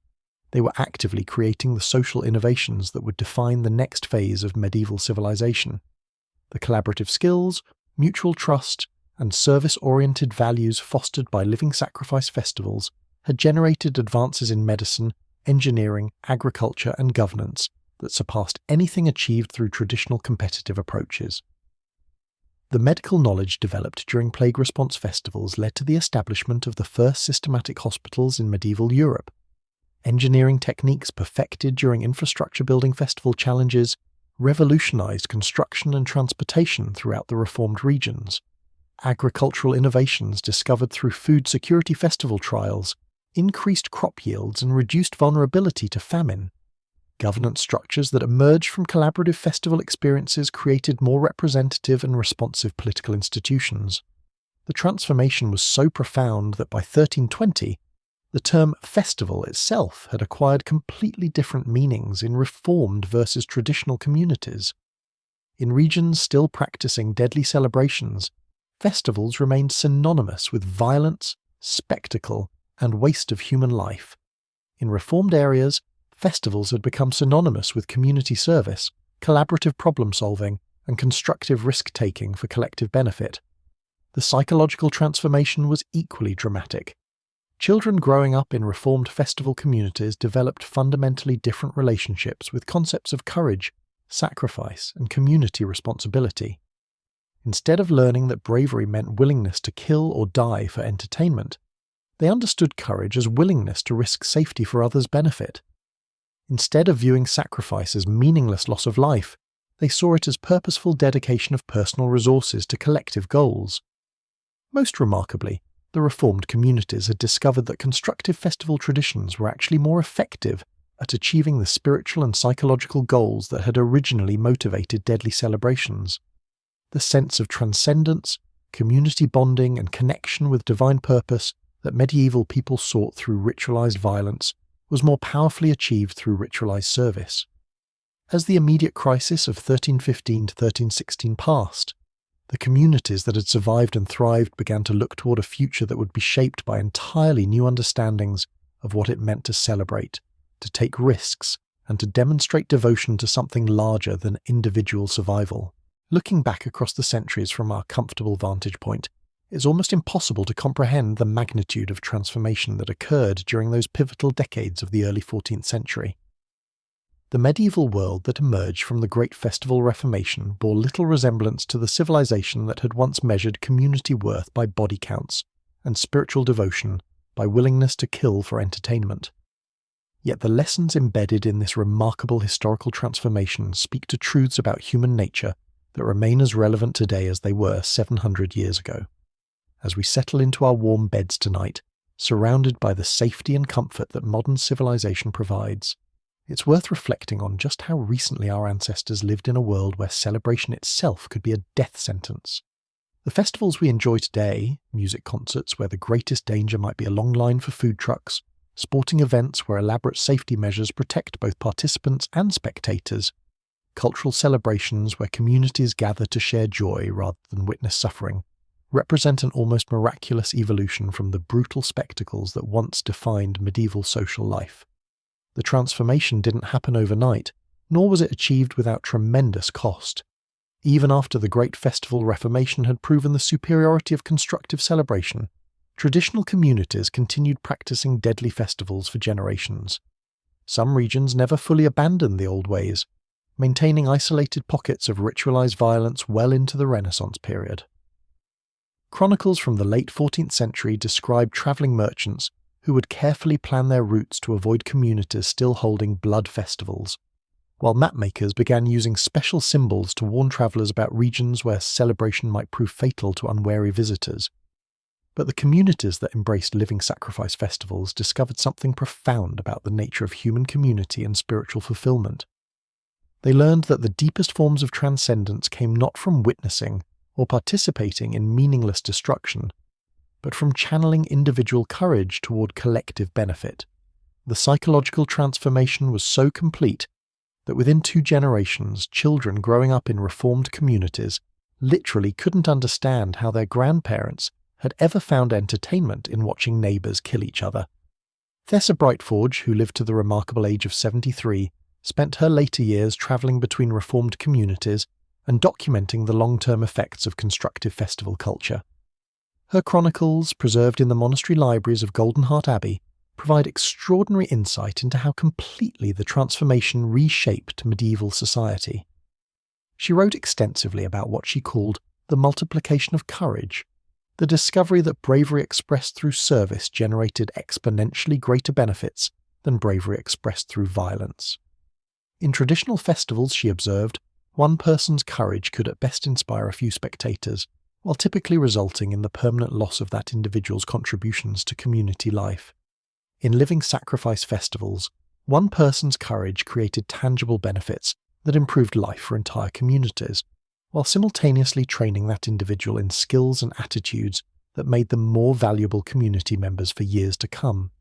they were actively creating the social innovations that would define the next phase of medieval civilization. The collaborative skills, mutual trust, and service-oriented values fostered by living sacrifice festivals had generated advances in medicine, engineering, agriculture, and governance that surpassed anything achieved through traditional competitive approaches. The medical knowledge developed during plague response festivals led to the establishment of the first systematic hospitals in medieval Europe. Engineering techniques perfected during infrastructure building festival challenges revolutionized construction and transportation throughout the reformed regions. Agricultural innovations discovered through food security festival trials increased crop yields and reduced vulnerability to famine. Governance structures that emerged from collaborative festival experiences created more representative and responsive political institutions. The transformation was so profound that by 1320, the term festival itself had acquired completely different meanings in reformed versus traditional communities. In regions still practicing deadly celebrations, festivals remained synonymous with violence, spectacle, and waste of human life. In reformed areas, festivals had become synonymous with community service, collaborative problem-solving, and constructive risk-taking for collective benefit. The psychological transformation was equally dramatic. Children growing up in reformed festival communities developed fundamentally different relationships with concepts of courage, sacrifice, and community responsibility. Instead of learning that bravery meant willingness to kill or die for entertainment, they understood courage as willingness to risk safety for others' benefit. Instead of viewing sacrifice as meaningless loss of life, they saw it as purposeful dedication of personal resources to collective goals. Most remarkably, the reformed communities had discovered that constructive festival traditions were actually more effective at achieving the spiritual and psychological goals that had originally motivated deadly celebrations. The sense of transcendence, community bonding, and connection with divine purpose that medieval people sought through ritualized violence was more powerfully achieved through ritualized service. As the immediate crisis of 1315 to 1316 passed, the communities that had survived and thrived began to look toward a future that would be shaped by entirely new understandings of what it meant to celebrate, to take risks, and to demonstrate devotion to something larger than individual survival. Looking back across the centuries from our comfortable vantage point, it's almost impossible to comprehend the magnitude of transformation that occurred during those pivotal decades of the early 14th century. The medieval world that emerged from the Great Festival Reformation bore little resemblance to the civilization that had once measured community worth by body counts and spiritual devotion by willingness to kill for entertainment. Yet the lessons embedded in this remarkable historical transformation speak to truths about human nature that remain as relevant today as they were 700 years ago. As we settle into our warm beds tonight, surrounded by the safety and comfort that modern civilization provides, it's worth reflecting on just how recently our ancestors lived in a world where celebration itself could be a death sentence. The festivals we enjoy today, music concerts where the greatest danger might be a long line for food trucks, sporting events where elaborate safety measures protect both participants and spectators, cultural celebrations where communities gather to share joy rather than witness suffering, represent an almost miraculous evolution from the brutal spectacles that once defined medieval social life. The transformation didn't happen overnight, nor was it achieved without tremendous cost. Even after the Great Festival Reformation had proven the superiority of constructive celebration, traditional communities continued practicing deadly festivals for generations. Some regions never fully abandoned the old ways, maintaining isolated pockets of ritualized violence well into the Renaissance period. Chronicles from the late 14th century describe travelling merchants who would carefully plan their routes to avoid communities still holding blood festivals, while mapmakers began using special symbols to warn travellers about regions where celebration might prove fatal to unwary visitors. But the communities that embraced living sacrifice festivals discovered something profound about the nature of human community and spiritual fulfillment. They learned that the deepest forms of transcendence came not from witnessing or participating in meaningless destruction, but from channeling individual courage toward collective benefit. The psychological transformation was so complete that within 2 generations, children growing up in reformed communities literally couldn't understand how their grandparents had ever found entertainment in watching neighbours kill each other. Thessa Brightforge, who lived to the remarkable age of 73, spent her later years travelling between reformed communities and documenting the long-term effects of constructive festival culture. Her chronicles, preserved in the monastery libraries of Golden Heart Abbey, provide extraordinary insight into how completely the transformation reshaped medieval society. She wrote extensively about what she called the multiplication of courage, the discovery that bravery expressed through service generated exponentially greater benefits than bravery expressed through violence. In traditional festivals, she observed, one person's courage could at best inspire a few spectators, while typically resulting in the permanent loss of that individual's contributions to community life. In living sacrifice festivals, one person's courage created tangible benefits that improved life for entire communities, while simultaneously training that individual in skills and attitudes that made them more valuable community members for years to come.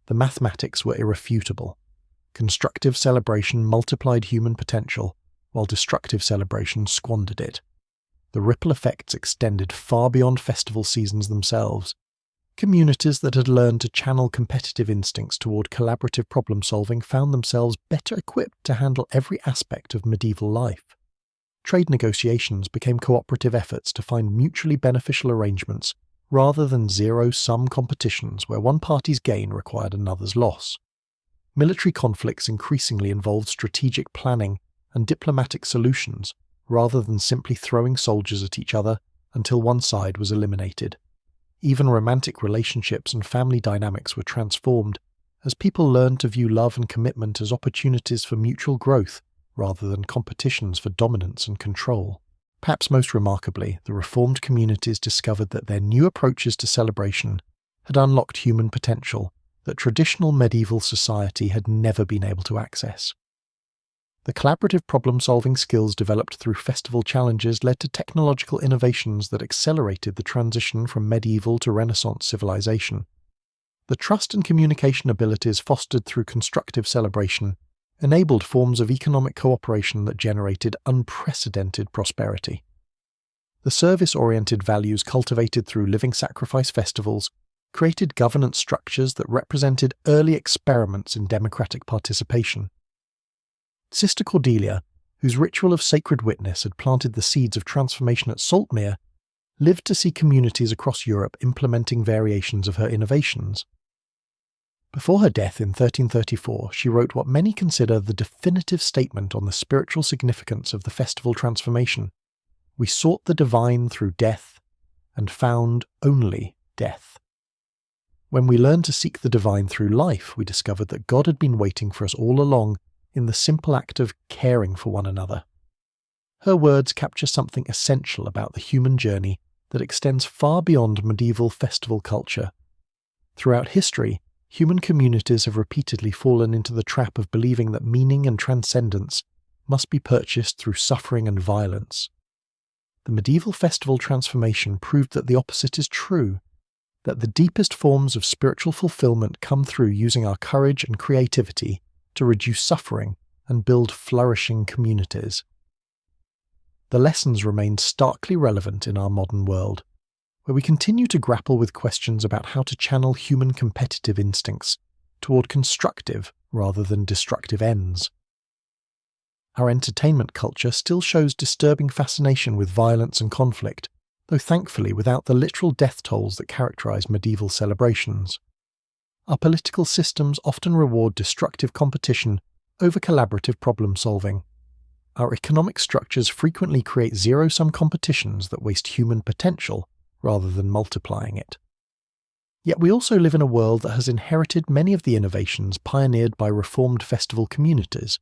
The mathematics were irrefutable. Constructive celebration multiplied human potential, while destructive celebration squandered it. The ripple effects extended far beyond festival seasons themselves. Communities that had learned to channel competitive instincts toward collaborative problem-solving found themselves better equipped to handle every aspect of medieval life. Trade negotiations became cooperative efforts to find mutually beneficial arrangements rather than zero-sum competitions where one party's gain required another's loss. Military conflicts increasingly involved strategic planning and diplomatic solutions rather than simply throwing soldiers at each other until one side was eliminated. Even romantic relationships and family dynamics were transformed as people learned to view love and commitment as opportunities for mutual growth rather than competitions for dominance and control. Perhaps most remarkably, the reformed communities discovered that their new approaches to celebration had unlocked human potential that traditional medieval society had never been able to access. The collaborative problem-solving skills developed through festival challenges led to technological innovations that accelerated the transition from medieval to Renaissance civilization. The trust and communication abilities fostered through constructive celebration enabled forms of economic cooperation that generated unprecedented prosperity. The service-oriented values cultivated through living sacrifice festivals created governance structures that represented early experiments in democratic participation. Sister Cordelia, whose ritual of sacred witness had planted the seeds of transformation at Saltmere, lived to see communities across Europe implementing variations of her innovations. Before her death in 1334, she wrote what many consider the definitive statement on the spiritual significance of the festival transformation. We sought the divine through death and found only death. When we learned to seek the divine through life, we discovered that God had been waiting for us all along in the simple act of caring for one another. Her words capture something essential about the human journey that extends far beyond medieval festival culture. Throughout history, human communities have repeatedly fallen into the trap of believing that meaning and transcendence must be purchased through suffering and violence. The medieval festival transformation proved that the opposite is true, that the deepest forms of spiritual fulfillment come through using our courage and creativity to reduce suffering and build flourishing communities. The lessons remain starkly relevant in our modern world, where we continue to grapple with questions about how to channel human competitive instincts toward constructive rather than destructive ends. Our entertainment culture still shows disturbing fascination with violence and conflict, though thankfully without the literal death tolls that characterize medieval celebrations. Our political systems often reward destructive competition over collaborative problem-solving. Our economic structures frequently create zero-sum competitions that waste human potential rather than multiplying it. Yet we also live in a world that has inherited many of the innovations pioneered by reformed festival communities.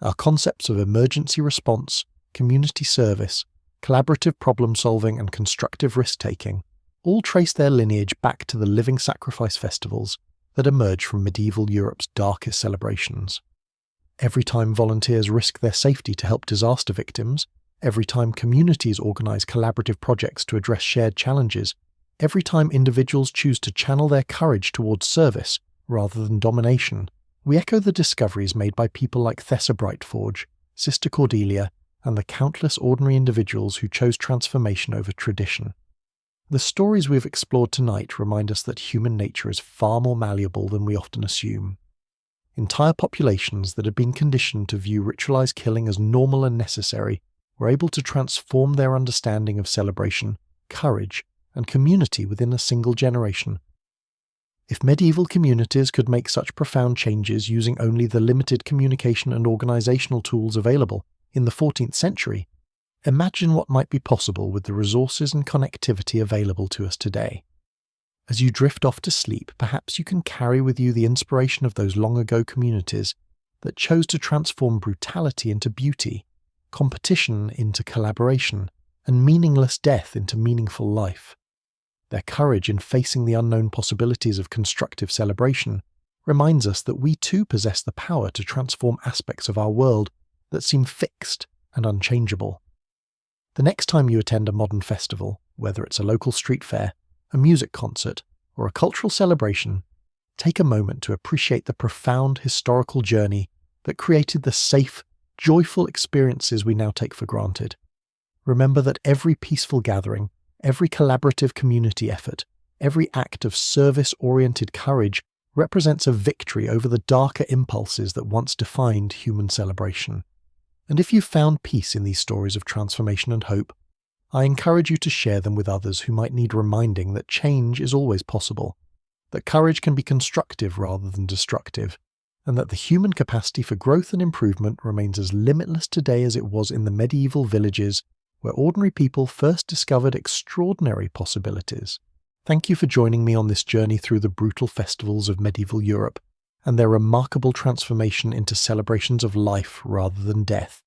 Our concepts of emergency response, community service, collaborative problem-solving and constructive risk-taking all trace their lineage back to the living sacrifice festivals that emerged from medieval Europe's darkest celebrations. Every time volunteers risk their safety to help disaster victims, every time communities organize collaborative projects to address shared challenges, every time individuals choose to channel their courage towards service rather than domination, we echo the discoveries made by people like Thessa Brightforge, Sister Cordelia, and the countless ordinary individuals who chose transformation over tradition. The stories we've explored tonight remind us that human nature is far more malleable than we often assume. Entire populations that had been conditioned to view ritualized killing as normal and necessary were able to transform their understanding of celebration, courage, and community within a single generation. If medieval communities could make such profound changes using only the limited communication and organizational tools available in the 14th century, imagine what might be possible with the resources and connectivity available to us today. As you drift off to sleep, perhaps you can carry with you the inspiration of those long-ago communities that chose to transform brutality into beauty, competition into collaboration, and meaningless death into meaningful life. Their courage in facing the unknown possibilities of constructive celebration reminds us that we too possess the power to transform aspects of our world that seem fixed and unchangeable. The next time you attend a modern festival, whether it's a local street fair, a music concert, or a cultural celebration, take a moment to appreciate the profound historical journey that created the safe, joyful experiences we now take for granted. Remember that every peaceful gathering, every collaborative community effort, every act of service-oriented courage represents a victory over the darker impulses that once defined human celebration. And if you've found peace in these stories of transformation and hope, I encourage you to share them with others who might need reminding that change is always possible, that courage can be constructive rather than destructive, and that the human capacity for growth and improvement remains as limitless today as it was in the medieval villages where ordinary people first discovered extraordinary possibilities. Thank you for joining me on this journey through the brutal festivals of medieval Europe and their remarkable transformation into celebrations of life rather than death.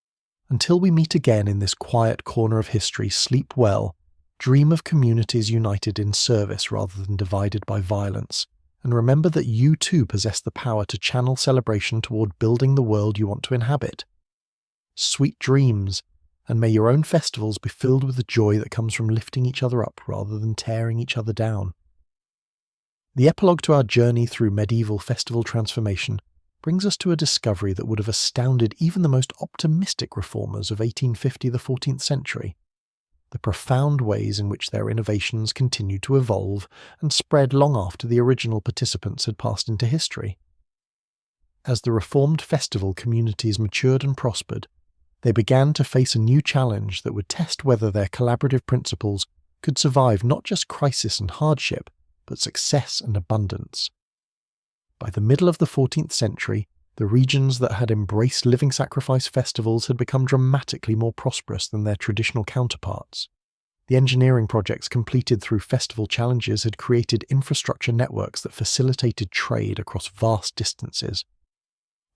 Until we meet again in this quiet corner of history, sleep well, dream of communities united in service rather than divided by violence, and remember that you too possess the power to channel celebration toward building the world you want to inhabit. Sweet dreams, and may your own festivals be filled with the joy that comes from lifting each other up rather than tearing each other down. The epilogue to our journey through medieval festival transformation brings us to a discovery that would have astounded even the most optimistic reformers of 1850, the 14th century: the profound ways in which their innovations continued to evolve and spread long after the original participants had passed into history. As the reformed festival communities matured and prospered, they began to face a new challenge that would test whether their collaborative principles could survive not just crisis and hardship, but success and abundance. By the middle of the 14th century, the regions that had embraced living sacrifice festivals had become dramatically more prosperous than their traditional counterparts. The engineering projects completed through festival challenges had created infrastructure networks that facilitated trade across vast distances.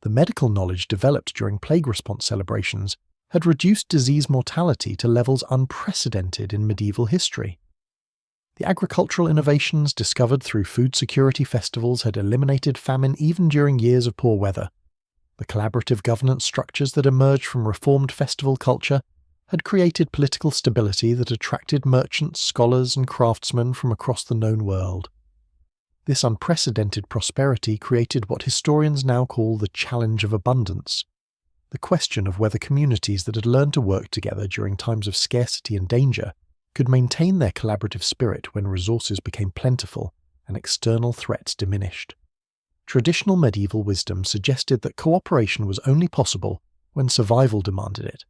The medical knowledge developed during plague response celebrations had reduced disease mortality to levels unprecedented in medieval history. The agricultural innovations discovered through food security festivals had eliminated famine even during years of poor weather. The collaborative governance structures that emerged from reformed festival culture had created political stability that attracted merchants, scholars, and craftsmen from across the known world. This unprecedented prosperity created what historians now call the challenge of abundance, the question of whether communities that had learned to work together during times of scarcity and danger could maintain their collaborative spirit when resources became plentiful and external threats diminished. Traditional medieval wisdom suggested that cooperation was only possible when survival demanded it,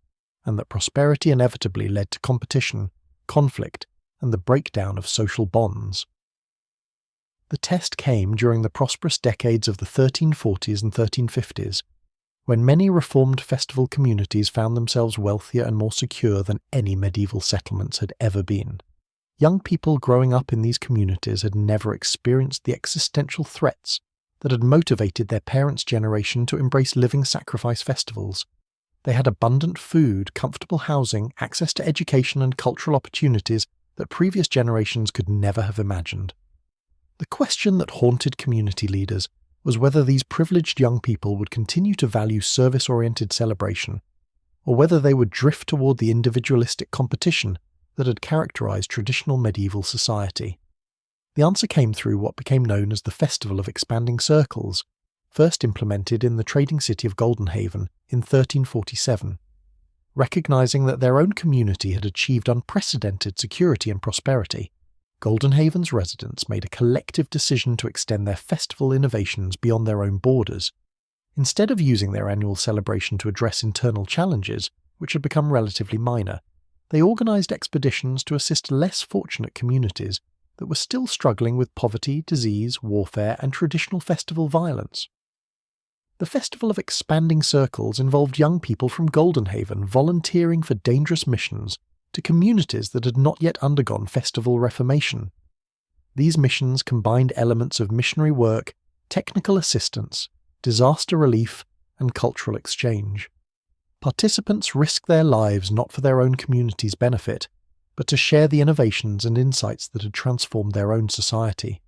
and that prosperity inevitably led to competition, conflict, and the breakdown of social bonds. The test came during the prosperous decades of the 1340s and 1350s, when many reformed festival communities found themselves wealthier and more secure than any medieval settlements had ever been. Young people growing up in these communities had never experienced the existential threats that had motivated their parents' generation to embrace living sacrifice festivals. They had abundant food, comfortable housing, access to education and cultural opportunities that previous generations could never have imagined. The question that haunted community leaders was whether these privileged young people would continue to value service-oriented celebration, or whether they would drift toward the individualistic competition that had characterized traditional medieval society. The answer came through what became known as the Festival of Expanding Circles, first implemented in the trading city of Goldenhaven in 1347. Recognizing that their own community had achieved unprecedented security and prosperity, Goldenhaven's residents made a collective decision to extend their festival innovations beyond their own borders. Instead of using their annual celebration to address internal challenges, which had become relatively minor, they organized expeditions to assist less fortunate communities that were still struggling with poverty, disease, warfare, and traditional festival violence. The Festival of Expanding Circles involved young people from Goldenhaven volunteering for dangerous missions to communities that had not yet undergone festival reformation. These missions combined elements of missionary work, technical assistance, disaster relief, and cultural exchange. Participants risked their lives not for their own community's benefit, but to share the innovations and insights that had transformed their own society.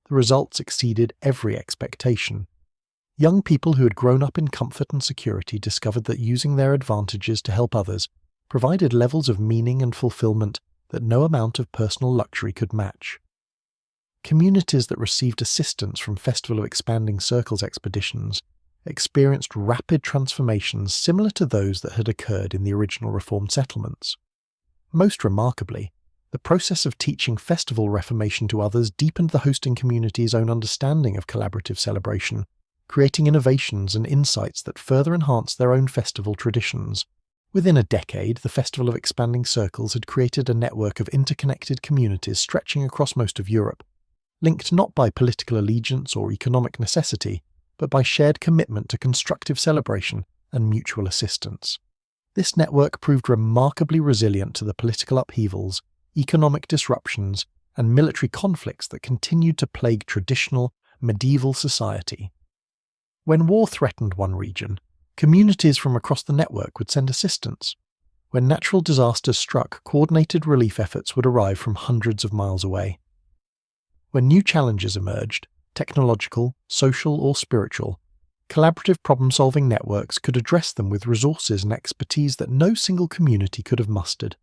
The results exceeded every expectation. Young people who had grown up in comfort and security discovered that using their advantages to help others provided levels of meaning and fulfillment that no amount of personal luxury could match. Communities that received assistance from Festival of Expanding Circles expeditions experienced rapid transformations similar to those that had occurred in the original reformed settlements. Most remarkably, the process of teaching festival reformation to others deepened the hosting community's own understanding of collaborative celebration, creating innovations and insights that further enhanced their own festival traditions. Within a decade, the Festival of Expanding Circles had created a network of interconnected communities stretching across most of Europe, linked not by political allegiance or economic necessity, but by shared commitment to constructive celebration and mutual assistance. This network proved remarkably resilient to the political upheavals, economic disruptions, and military conflicts that continued to plague traditional, medieval society. When war threatened one region, communities from across the network would send assistance. When natural disasters struck, coordinated relief efforts would arrive from hundreds of miles away. When new challenges emerged, technological, social, or spiritual, collaborative problem-solving networks could address them with resources and expertise that no single community could have mustered.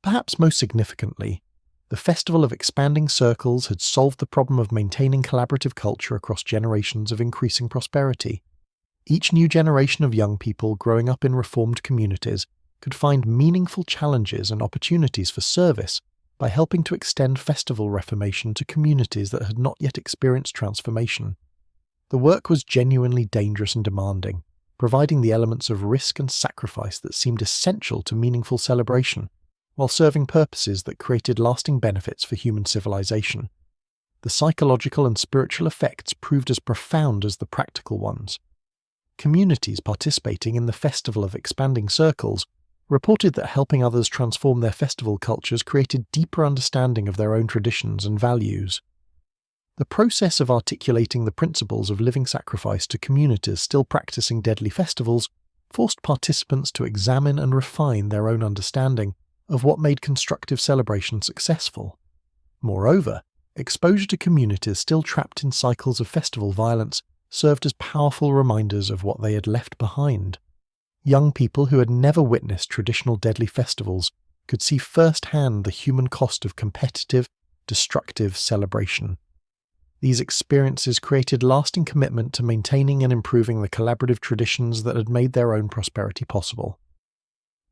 Perhaps most significantly, the Festival of Expanding Circles had solved the problem of maintaining collaborative culture across generations of increasing prosperity. Each new generation of young people growing up in reformed communities could find meaningful challenges and opportunities for service by helping to extend festival reformation to communities that had not yet experienced transformation. The work was genuinely dangerous and demanding, providing the elements of risk and sacrifice that seemed essential to meaningful celebration, while serving purposes that created lasting benefits for human civilization. The psychological and spiritual effects proved as profound as the practical ones. Communities participating in the Festival of Expanding Circles reported that helping others transform their festival cultures created deeper understanding of their own traditions and values. The process of articulating the principles of living sacrifice to communities still practicing deadly festivals forced participants to examine and refine their own understanding of what made constructive celebration successful. Moreover, exposure to communities still trapped in cycles of festival violence served as powerful reminders of what they had left behind. Young people who had never witnessed traditional deadly festivals could see firsthand the human cost of competitive, destructive celebration. These experiences created lasting commitment to maintaining and improving the collaborative traditions that had made their own prosperity possible.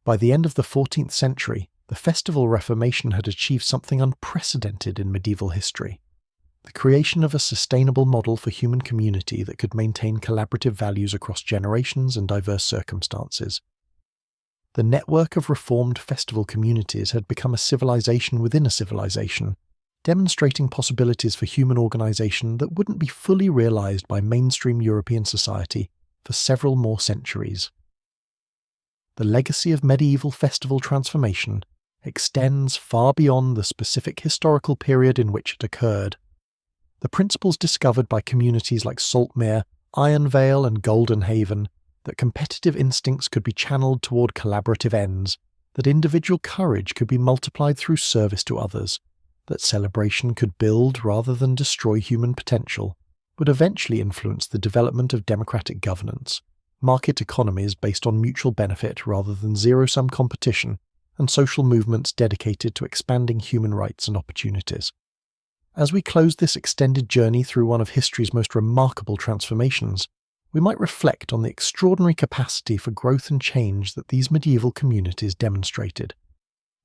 By the end of the 14th century, the festival reformation had achieved something unprecedented in medieval history: the creation of a sustainable model for human community that could maintain collaborative values across generations and diverse circumstances. The network of reformed festival communities had become a civilization within a civilization, demonstrating possibilities for human organization that wouldn't be fully realized by mainstream European society for several more centuries. The legacy of medieval festival transformation extends far beyond the specific historical period in which it occurred. The principles discovered by communities like Saltmere, Ironvale, and Goldenhaven, that competitive instincts could be channeled toward collaborative ends, that individual courage could be multiplied through service to others, that celebration could build rather than destroy human potential, would eventually influence the development of democratic governance, market economies based on mutual benefit rather than zero-sum competition, and social movements dedicated to expanding human rights and opportunities. As we close this extended journey through one of history's most remarkable transformations, we might reflect on the extraordinary capacity for growth and change that these medieval communities demonstrated.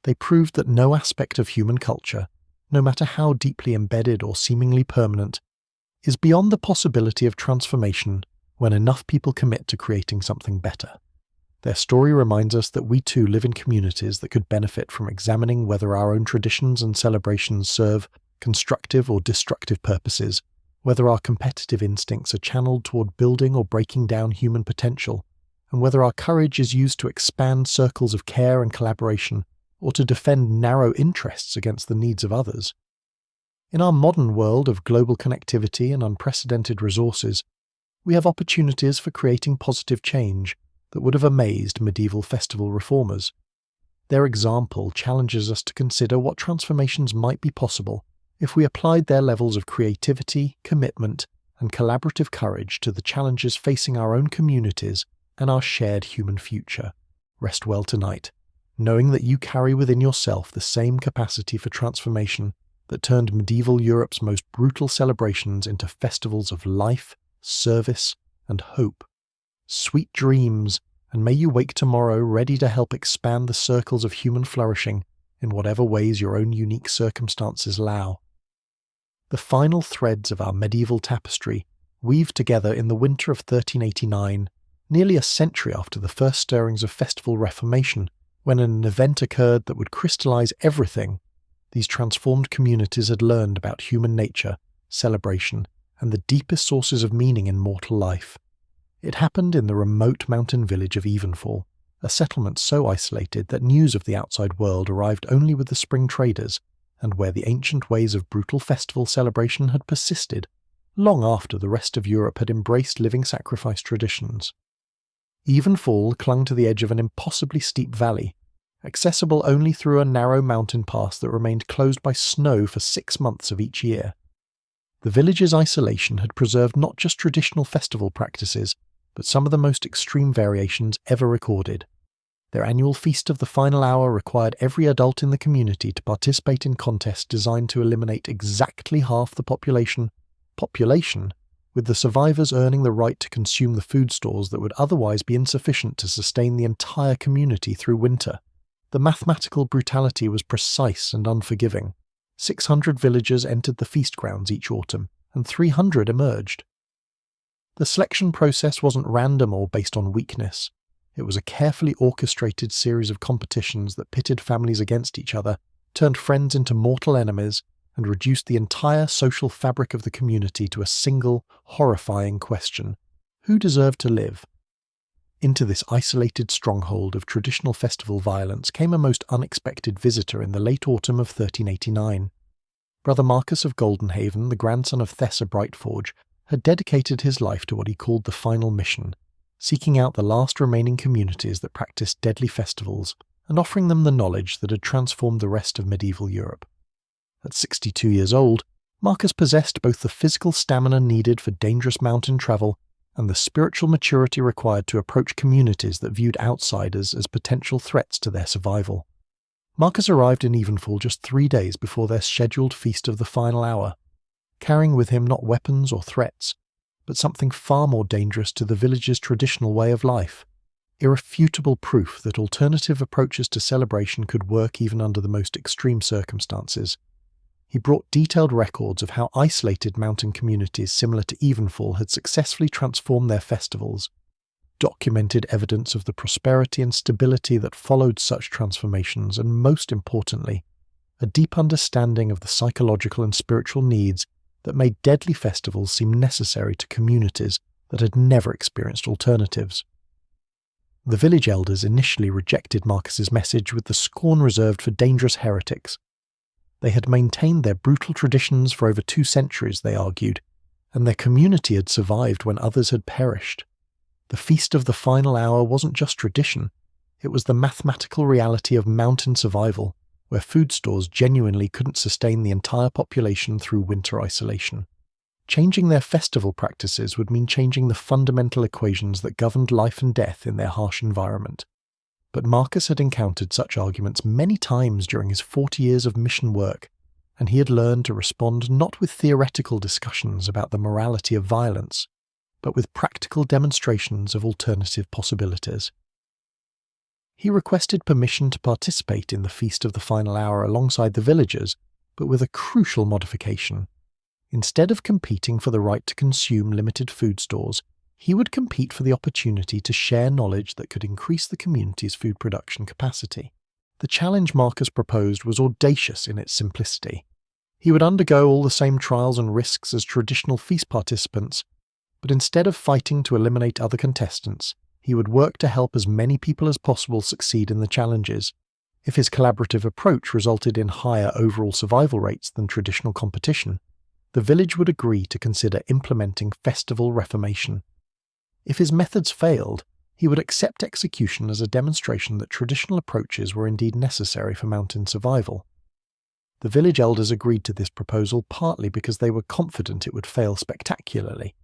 They proved that no aspect of human culture, no matter how deeply embedded or seemingly permanent, is beyond the possibility of transformation when enough people commit to creating something better. Their story reminds us that we too live in communities that could benefit from examining whether our own traditions and celebrations serve constructive or destructive purposes, whether our competitive instincts are channeled toward building or breaking down human potential, and whether our courage is used to expand circles of care and collaboration or to defend narrow interests against the needs of others. In our modern world of global connectivity and unprecedented resources, we have opportunities for creating positive change that would have amazed medieval festival reformers. Their example challenges us to consider what transformations might be possible if we applied their levels of creativity, commitment, and collaborative courage to the challenges facing our own communities and our shared human future. Rest well tonight, knowing that you carry within yourself the same capacity for transformation that turned medieval Europe's most brutal celebrations into festivals of life, service, and hope. Sweet dreams, and may you wake tomorrow ready to help expand the circles of human flourishing in whatever ways your own unique circumstances allow. The final threads of our medieval tapestry weave together in the winter of 1389, nearly a century after the first stirrings of festival reformation, when an event occurred that would crystallize everything these transformed communities had learned about human nature, celebration, and the deepest sources of meaning in mortal life. It happened in the remote mountain village of Evenfall, a settlement so isolated that news of the outside world arrived only with the spring traders, and where the ancient ways of brutal festival celebration had persisted, long after the rest of Europe had embraced living sacrifice traditions. Evenfall clung to the edge of an impossibly steep valley, accessible only through a narrow mountain pass that remained closed by snow for 6 months of each year. The village's isolation had preserved not just traditional festival practices, but some of the most extreme variations ever recorded. Their annual Feast of the Final Hour required every adult in the community to participate in contests designed to eliminate exactly half the population, with the survivors earning the right to consume the food stores that would otherwise be insufficient to sustain the entire community through winter. The mathematical brutality was precise and unforgiving. 600 villagers entered the feast grounds each autumn, and 300 emerged. The selection process wasn't random or based on weakness. It was a carefully orchestrated series of competitions that pitted families against each other, turned friends into mortal enemies, and reduced the entire social fabric of the community to a single, horrifying question: who deserved to live? Into this isolated stronghold of traditional festival violence came a most unexpected visitor in the late autumn of 1389. Brother Marcus of Goldenhaven, the grandson of Thessa Brightforge, had dedicated his life to what he called the final mission, seeking out the last remaining communities that practiced deadly festivals and offering them the knowledge that had transformed the rest of medieval Europe. At 62 years old, Marcus possessed both the physical stamina needed for dangerous mountain travel and the spiritual maturity required to approach communities that viewed outsiders as potential threats to their survival. Marcus arrived in Evenfall just 3 days before their scheduled Feast of the Final Hour, carrying with him not weapons or threats, but something far more dangerous to the village's traditional way of life: irrefutable proof that alternative approaches to celebration could work even under the most extreme circumstances. He brought detailed records of how isolated mountain communities similar to Evenfall had successfully transformed their festivals, documented evidence of the prosperity and stability that followed such transformations, and most importantly, a deep understanding of the psychological and spiritual needs that made deadly festivals seem necessary to communities that had never experienced alternatives. The village elders initially rejected Marcus's message with the scorn reserved for dangerous heretics. They had maintained their brutal traditions for over 2 centuries, they argued, and their community had survived when others had perished. The Feast of the Final Hour wasn't just tradition, it was the mathematical reality of mountain survival, where food stores genuinely couldn't sustain the entire population through winter isolation. Changing their festival practices would mean changing the fundamental equations that governed life and death in their harsh environment. But Marcus had encountered such arguments many times during his 40 years of mission work, and he had learned to respond not with theoretical discussions about the morality of violence, but with practical demonstrations of alternative possibilities. He requested permission to participate in the Feast of the Final Hour alongside the villagers, but with a crucial modification. Instead of competing for the right to consume limited food stores, He would compete for the opportunity to share knowledge that could increase the community's food production capacity. The challenge Marcus proposed was audacious in its simplicity. He would undergo all the same trials and risks as traditional feast participants, but instead of fighting to eliminate other contestants, he would work to help as many people as possible succeed in the challenges. If his collaborative approach resulted in higher overall survival rates than traditional competition, the village would agree to consider implementing festival reformation. If his methods failed, he would accept execution as a demonstration that traditional approaches were indeed necessary for mountain survival. The village elders agreed to this proposal partly because they were confident it would fail spectacularly,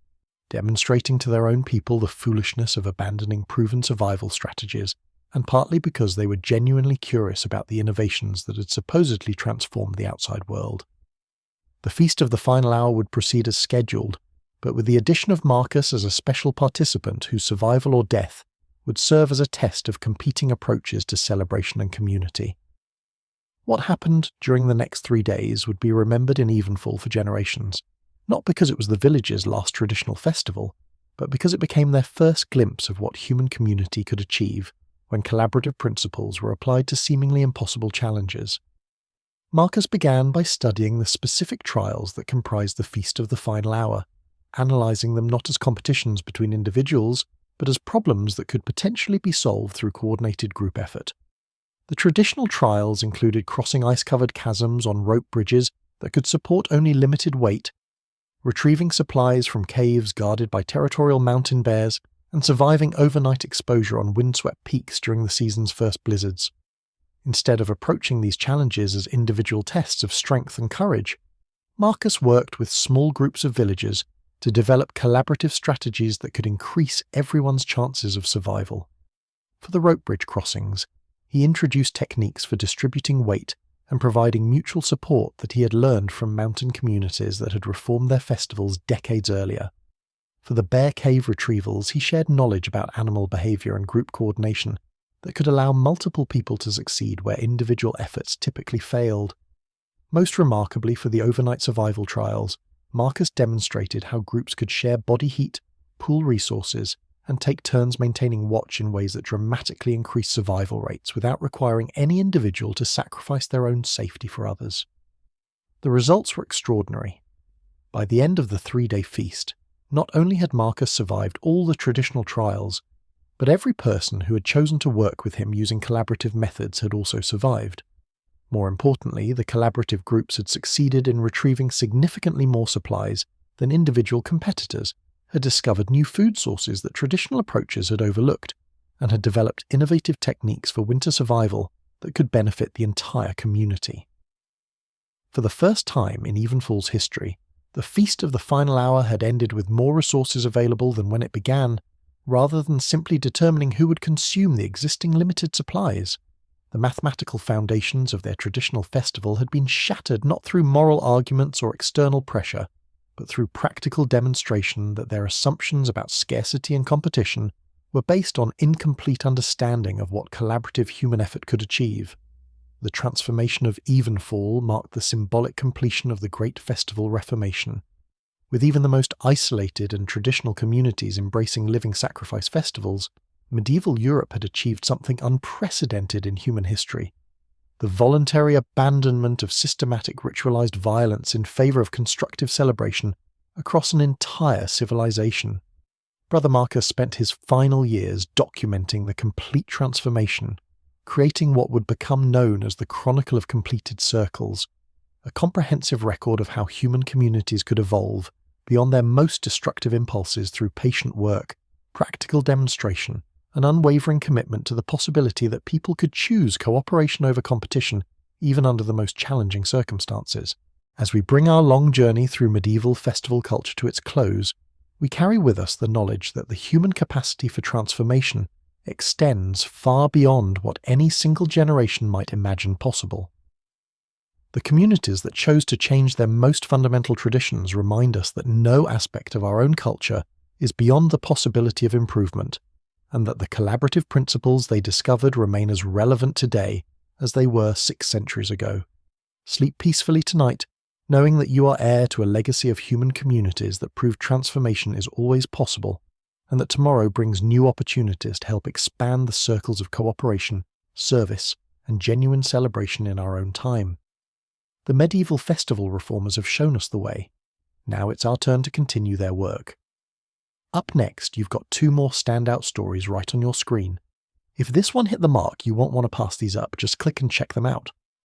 demonstrating to their own people the foolishness of abandoning proven survival strategies, and partly because they were genuinely curious about the innovations that had supposedly transformed the outside world. The Feast of the Final Hour would proceed as scheduled, but with the addition of Marcus as a special participant whose survival or death would serve as a test of competing approaches to celebration and community. What happened during the next 3 days would be remembered in Evenfall for generations, not because it was the village's last traditional festival, but because it became their first glimpse of what human community could achieve when collaborative principles were applied to seemingly impossible challenges. Marcus began by studying the specific trials that comprised the Feast of the Final Hour, analysing them not as competitions between individuals, but as problems that could potentially be solved through coordinated group effort. The traditional trials included crossing ice-covered chasms on rope bridges that could support only limited weight, retrieving supplies from caves guarded by territorial mountain bears, and surviving overnight exposure on windswept peaks during the season's first blizzards. Instead of approaching these challenges as individual tests of strength and courage, Marcus worked with small groups of villagers to develop collaborative strategies that could increase everyone's chances of survival. For the rope bridge crossings, he introduced techniques for distributing weight and providing mutual support that he had learned from mountain communities that had reformed their festivals decades earlier. For the bear cave retrievals, he shared knowledge about animal behavior and group coordination that could allow multiple people to succeed where individual efforts typically failed. Most remarkably for the overnight survival trials, Marcus demonstrated how groups could share body heat, pool resources, and take turns maintaining watch in ways that dramatically increased survival rates without requiring any individual to sacrifice their own safety for others. The results were extraordinary. By the end of the 3-day feast, not only had Marcus survived all the traditional trials, but every person who had chosen to work with him using collaborative methods had also survived. More importantly, the collaborative groups had succeeded in retrieving significantly more supplies than individual competitors, had discovered new food sources that traditional approaches had overlooked, and had developed innovative techniques for winter survival that could benefit the entire community. For the first time in Evenfall's history, the Feast of the Final Hour had ended with more resources available than when it began, rather than simply determining who would consume the existing limited supplies. The mathematical foundations of their traditional festival had been shattered not through moral arguments or external pressure, but through practical demonstration that their assumptions about scarcity and competition were based on incomplete understanding of what collaborative human effort could achieve. The transformation of Evenfall marked the symbolic completion of the Great Festival Reformation. With even the most isolated and traditional communities embracing living sacrifice festivals, medieval Europe had achieved something unprecedented in human history: the voluntary abandonment of systematic ritualized violence in favor of constructive celebration across an entire civilization. Brother Marcus spent his final years documenting the complete transformation, creating what would become known as the Chronicle of Completed Circles, a comprehensive record of how human communities could evolve beyond their most destructive impulses through patient work, practical demonstration, an unwavering commitment to the possibility that people could choose cooperation over competition even under the most challenging circumstances. As we bring our long journey through medieval festival culture to its close, we carry with us the knowledge that the human capacity for transformation extends far beyond what any single generation might imagine possible. The communities that chose to change their most fundamental traditions remind us that no aspect of our own culture is beyond the possibility of improvement, and that the collaborative principles they discovered remain as relevant today as they were 6 centuries ago. Sleep peacefully tonight, knowing that you are heir to a legacy of human communities that prove transformation is always possible, and that tomorrow brings new opportunities to help expand the circles of cooperation, service, and genuine celebration in our own time. The medieval festival reformers have shown us the way. Now it's our turn to continue their work. Up next, you've got 2 more standout stories right on your screen. If this one hit the mark, you won't want to pass these up, just click and check them out.